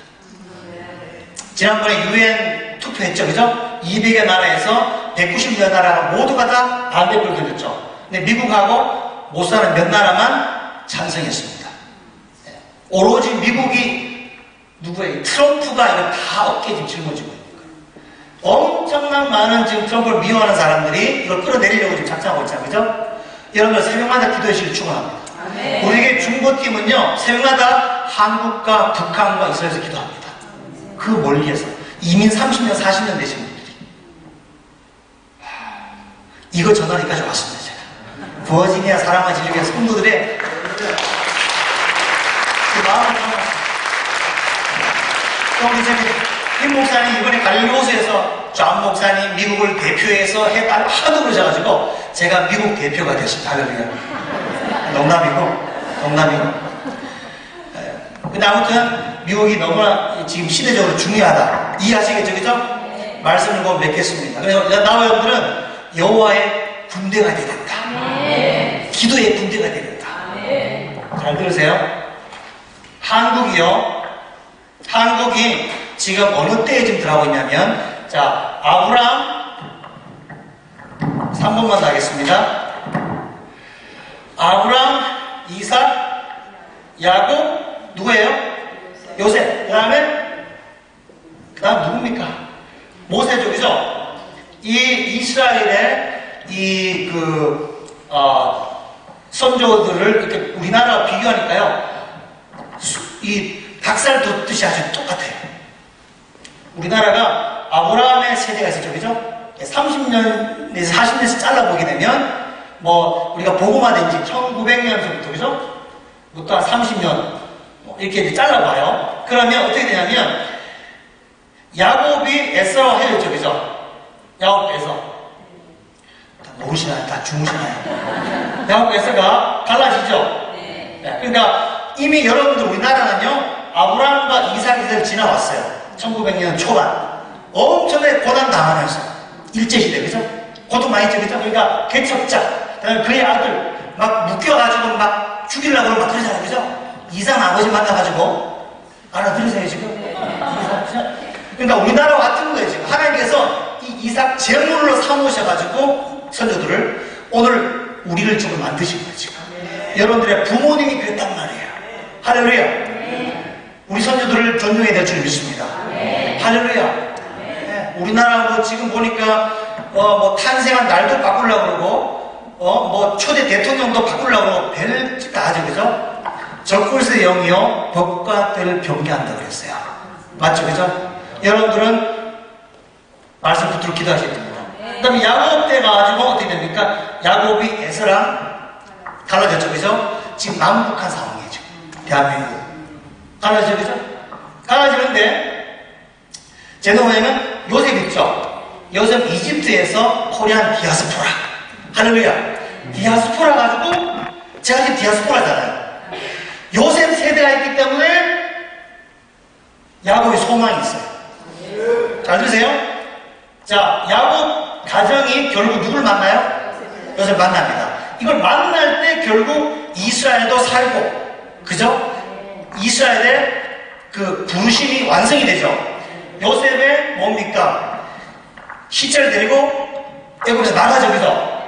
지난번에 유엔 투표했죠, 그죠? 200여 나라에서 190여 나라가 모두가 다 반대표를 들렸죠. 근데 미국하고 못 사는 몇 나라만 찬성했습니다. 네. 오로지 미국이 누구예요? 트럼프가 이거 다 어깨에 지금 짊어지고 있는 거예요. 엄청난 많은 지금 트럼프를 미워하는 사람들이 이걸 끌어내리려고 지금 작정하고 있잖아요, 그죠? 여러분들 새벽마다 기도의 시를 축원합니다. 우리에게 중보팀은요, 새벽마다 한국과 북한과 이스라엘에서 기도합니다. 그 멀리에서 이민 30년, 40년 되신 분들이 이거 전화기까지 왔습니다. 제가 버지니아 사랑과 진리교회 성도들의 그 마음을 담았습니다. 또 우리 김 목사님 이번에 갈릴리호수에서 존 목사님 미국을 대표해서 해달 하도 그러셔가지고 제가 미국 대표가 됐습니다. 할렐루야. 농담이고. 근데 아무튼 미국이 너무나 지금 시대적으로 중요하다. 이해하시겠죠, 그죠? 네. 말씀을 꼭 맺겠습니다. 그래서 나와 여러분들은 여호와의 군대가 되야 된다. 네. 기도의 군대가 되야 된다. 네. 잘 들으세요. 한국이 지금 어느 때에 지금 들어가고 있냐면, 자, 아브라함 3번만 하겠습니다. 아브라함, 이삭, 야곱, 누구예요? 요셉. 그 다음 누굽니까? 모세죠, 그죠? 이 이스라엘의 선조들을 이렇게 우리나라와 비교하니까요, 이 닭살 돋듯이 아주 똑같아요. 우리나라가 아브라함의 세대가 있었죠, 그죠? 30년에서 40년에서 잘라보게 되면, 우리가 복음화된 지 1900년서부터, 그죠? 부터 한 30년, 이렇게 이제 잘라봐요. 그러면 어떻게 되냐면, 야곱이 에서와 헤어졌죠, 그죠? 야곱 에서. 다 모르시나요? 다 주무시나요? 야곱 에서가 갈라지죠? 네. 그러니까 이미 여러분들 우리나라는요, 아브라함과 이삭이 세대를 지나왔어요. 1900년 초반. 엄청나게 고난 당하면서. 일제시대, 그죠? 고통 많이 했죠, 그죠? 그러니까 개척자, 그다음에 그의 아들, 막 묶여가지고 막 죽이려고 막 그러잖아요, 그죠? 이상 아버지 만나가지고, 알아들으세요, 지금? 그러니까 우리나라와 같은 거예요, 지금. 하나님께서 이 이삭 제물로 삼으셔가지고, 선조들을, 오늘 우리를 지금 만드신 거예요, 지금. 여러분들의 부모님이 그랬단 말이에요. 할렐루야. 우리 선조들을 존중해야 될 줄 믿습니다. 할렐루야. 우리나라 지금 보니까, 탄생한 날도 바꾸려고 그러고, 초대 대통령도 바꾸려고 그러고, 별짓 다 하죠, 그죠? 적글세 영이요, 법과 때를 변개한다고 그랬어요. 맞죠, 그죠? 여러분들은 말씀 붙들고 기도하셔야 됩니다. 그 다음에 야곱 때 가지고 어떻게 됩니까? 야곱이 에서랑 갈라졌죠, 그죠? 지금 남북한 상황이에요, 지금. 대한민국. 갈라지죠, 그죠? 갈라지는데, 제가 뭐냐면, 요셉 있죠? 요셉 이집트에서 코리안 디아스포라. 할렐루야. 디아스포라 가지고, 제가 지금 디아스포라잖아요. 요셉 세대가 있기 때문에, 야곱의 소망이 있어요. 잘 들으세요? 자, 야곱 가정이 결국 누굴 만나요? 요셉 만납니다. 이걸 만날 때 결국 이스라엘도 살고, 그죠? 이스라엘의 그 부르심이 완성이 되죠. 요셉의 뭡니까? 시체를 데리고 애굽에서 나가죠, 그죠?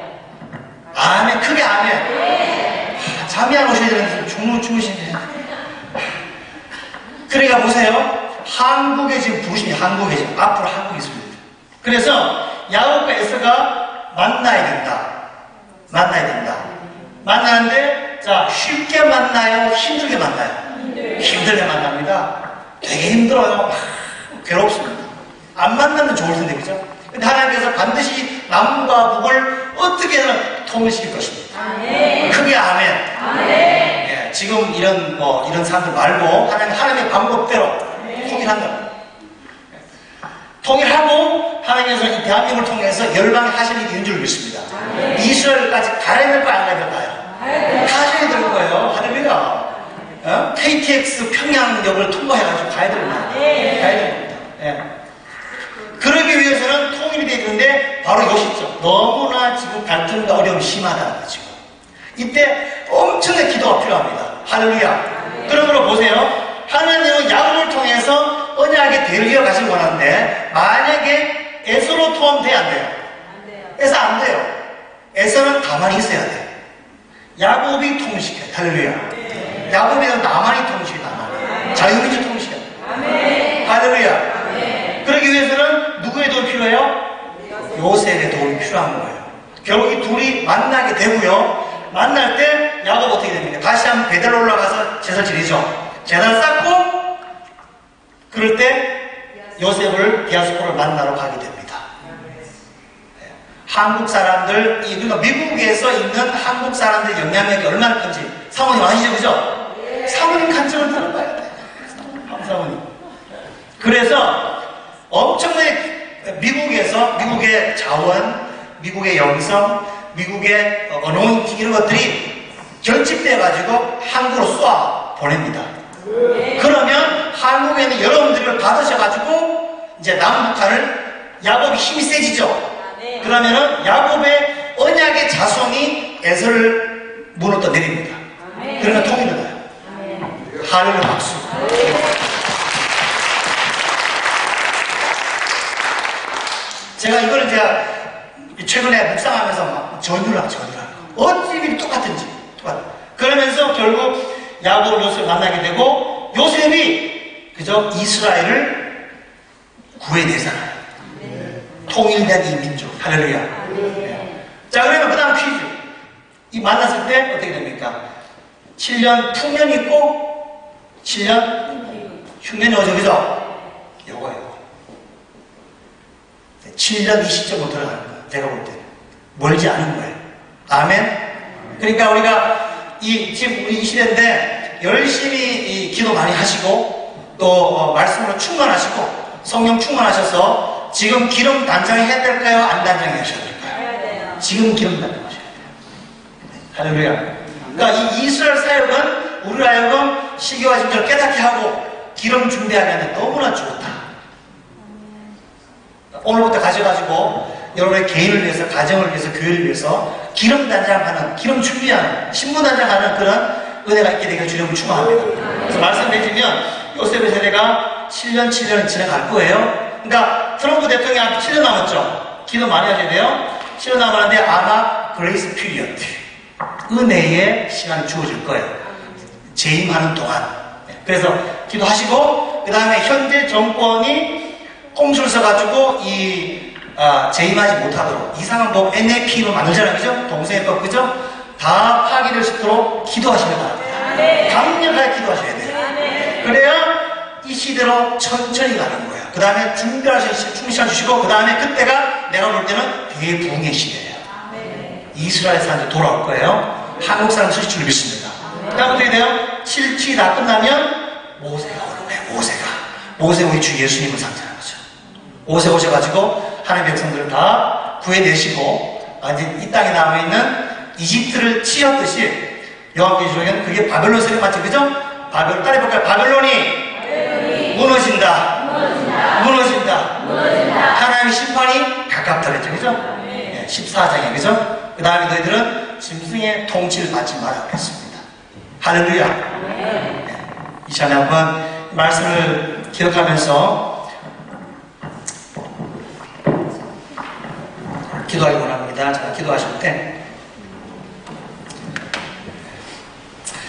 아멘, 크게 아멘. 잠이 안 오셔야 되는데 주무시네. 그러니까 보세요. 한국에 지금 부르심이 한국에 지금 앞으로 한국이 있습니다. 그래서 야곱과 에서가 만나야 된다. 만나는데, 자, 쉽게 만나요? 힘들게 만나요? 힘들게 만납니다. 되게 힘들어요. 괴롭습니다. 안 만나면 좋을 텐데, 그죠? 근데 하나님께서 반드시 남과 북을 어떻게든 통일시킬 것입니다. 크게 아멘. 예, 지금 이런 사람들 말고 하나님의 방법대로 통일한다. 통일하고 하나님께서는 이 대한민국을 통해서 열방하실 일이 있는 줄 믿습니다. 이스라엘까지 가야 될까요? 안 가야 될까요? 가셔야 되는 거예요. 할렐루야. KTX 평양역을 통과해가지고 가야 되는 거예요. 가야 되는 겁니다. 예. 그러기 위해서는 통일이 되어 있는데 바로 이것이죠. 너무나 지금 갈등과 어려움이 심하다는 거죠. 이때 엄청난 기도가 필요합니다. 할렐루야. 그러므로 보세요. 하나님은 야곱을 통해서 언약의 대를 이어가시기 원하는데 만약에 에서로 포함돼야 안 돼요. 에서 안 돼요. 에서는 가만히 있어야 돼요. 야곱이 통일시켜요. 할렐루야. 야곱이는 나만이 통일시켜요. 나만. 자유민주 통일시켜요. 할렐루야. 그러기 위해서는 누구의 도움이 필요해요? 요셉의 도움이 필요한 거예요. 결국 이 둘이 만나게 되고요. 만날 때 야곱 어떻게 됩니까? 다시 한번 베델 올라가서 제사를 지내죠. 제사를 쌓고 그럴 때 요셉을 디아스포라를 만나러 가게 됩니다. 한국 사람들, 그러니까 미국에서 있는 한국 사람들의 영향력이 얼마나 큰지 사모님 아시죠? 그죠? 사모님 간증을 들어봐야 돼. 사모님. 그래서 엄청나게 미국의 자원, 미국의 영성, 미국의 어노인팅 이런 것들이 결집돼가지고 한국으로 쏘아 보냅니다. 그러면 한국에 있는 여러분들을 받으셔가지고 이제 남북한을 야곱이 힘이 세지죠. 그러면은 야곱의 언약의 자손이 에서를 무너뜨려 내립니다. 그러면 통일이 나요. 할렐루야 박수. 제가 이거를 최근에 묵상하면서 막 전율을 하고 어찌 이렇게 똑같은지 그러면서 결국 야곱 요셉을 만나게 되고 요셉이 그저 이스라엘을 구해내잖아요. 통일된 이 민족. 할렐루야. 자, 그러면 그 다음 퀴즈. 이 만났을 때 어떻게 됩니까? 7년 풍년 있고 7년 흉년이 오죠. 그죠? 요거예요. 7년 이 시점으로 들어가는 거예요. 제가 볼 때. 멀지 않은 거예요. 아멘? 그러니까 우리가 지금 우리 이 시대인데 열심히 기도 많이 하시고 또 말씀으로 충만하시고 성령 충만하셔서 지금 기름 단장해야 될까요? 안 단장하셔야 될까요? 지금 기름 단장하셔야 돼요. 할렐루야. 그러니까 이 이스라엘 사역은 우리 하여금 시기와 짐작을 깨닫게 하고 기름 준비하면 너무나 좋다. 오늘부터 가셔가지고 여러분의 개인을 위해서, 가정을 위해서, 교회를 위해서 기름 단장하는, 기름 준비하는, 신부 단장하는 그런 은혜가 있게 되기를 주님을 축원합니다. 그래서 말씀드리면 요셉의 세대가 7년을 지나갈 거예요. 그러니까 트럼프 대통령한테 7년 남았죠. 기도 많이 하셔야 돼요. 7년 남았는데 아마 그레이스 피리어드, 은혜의 시간이 주어질 거예요. 재임하는 동안. 그래서 기도하시고 그 다음에 현재 정권이 꼼수를 써가지고 재임하지 못하도록 이상한 법 NAP로 만들잖아요. 그죠? 동성애법 그죠? 다 파기를 시도록 기도하시면 됩니다. 강력하게 기도하셔야 돼요. 그래야 이 시대로 천천히 가는 거예요. 그 다음에 준비하신 시간 주시고 그 다음에 그때가 내가 볼 때는 대부흥의 시대예요. 이스라엘 사람들 돌아올 거예요. 한국 사람 쓰실 줄 믿습니다. 그 다음 어떻게 돼요? 7치 다 끝나면 모세가 오는 거예요. 모세가 우리 주 예수님을 상징하는 거죠. 모세 오셔가지고 하나님의 백성들을 다 구해내시고 완전 이 땅에 남아있는 이집트를 치었듯이 요한계시록에는 그게 바벨론 세력 맞죠? 그죠? 따라 해볼까요? 바벨론이 무너진다. 하나님의 심판이 가깝다 그랬죠. 그죠? 네, 14장에 그죠? 그 다음에 너희들은 짐승의 통치를 받지 마라 그랬습니다. 할렐루야. 네, 이 시간에 한번 말씀을 기억하면서 기도하기 원합니다. 제가 기도하실 때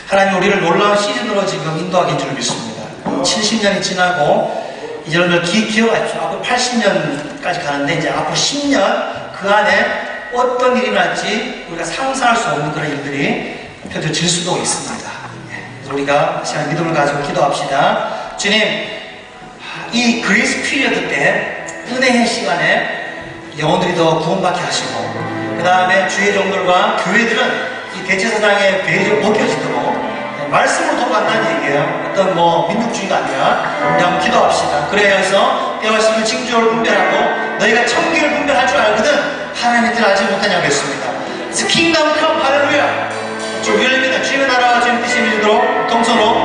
하나님 우리를 놀라운 시즌으로 지금 인도하기 줄 믿습니다. 70년이 지나고 이제 여러분들 기억하십시오. 앞으로 80년까지 가는데 이제 앞으로 10년 그 안에 어떤 일이 날지 우리가 상상할 수 없는 그런 일들이 펼쳐질 수도 있습니다. 그래서 우리가 시간 믿음을 가지고 기도합시다. 주님, 이 그레이스 피리어드 때 은혜의 시간에 영혼들이 더 구원받게 하시고 그 다음에 주의 종들과 교회들은 이 대제사장의 배이 좀 벗겨지도록 말씀으로 통한다는 얘기예요. 어떤 민족주의가 아니라 그냥 기도합시다. 그래서 때와 시기 징조를 분별하고 너희가 청기를 분별할 줄 알거든 하나님들 알지 못하냐고 했습니다. 그래서 킹덤 컴 할렐루야. 쭉 열립니다. 주님의 나라와 주님의 뜻이 이루도록 동서로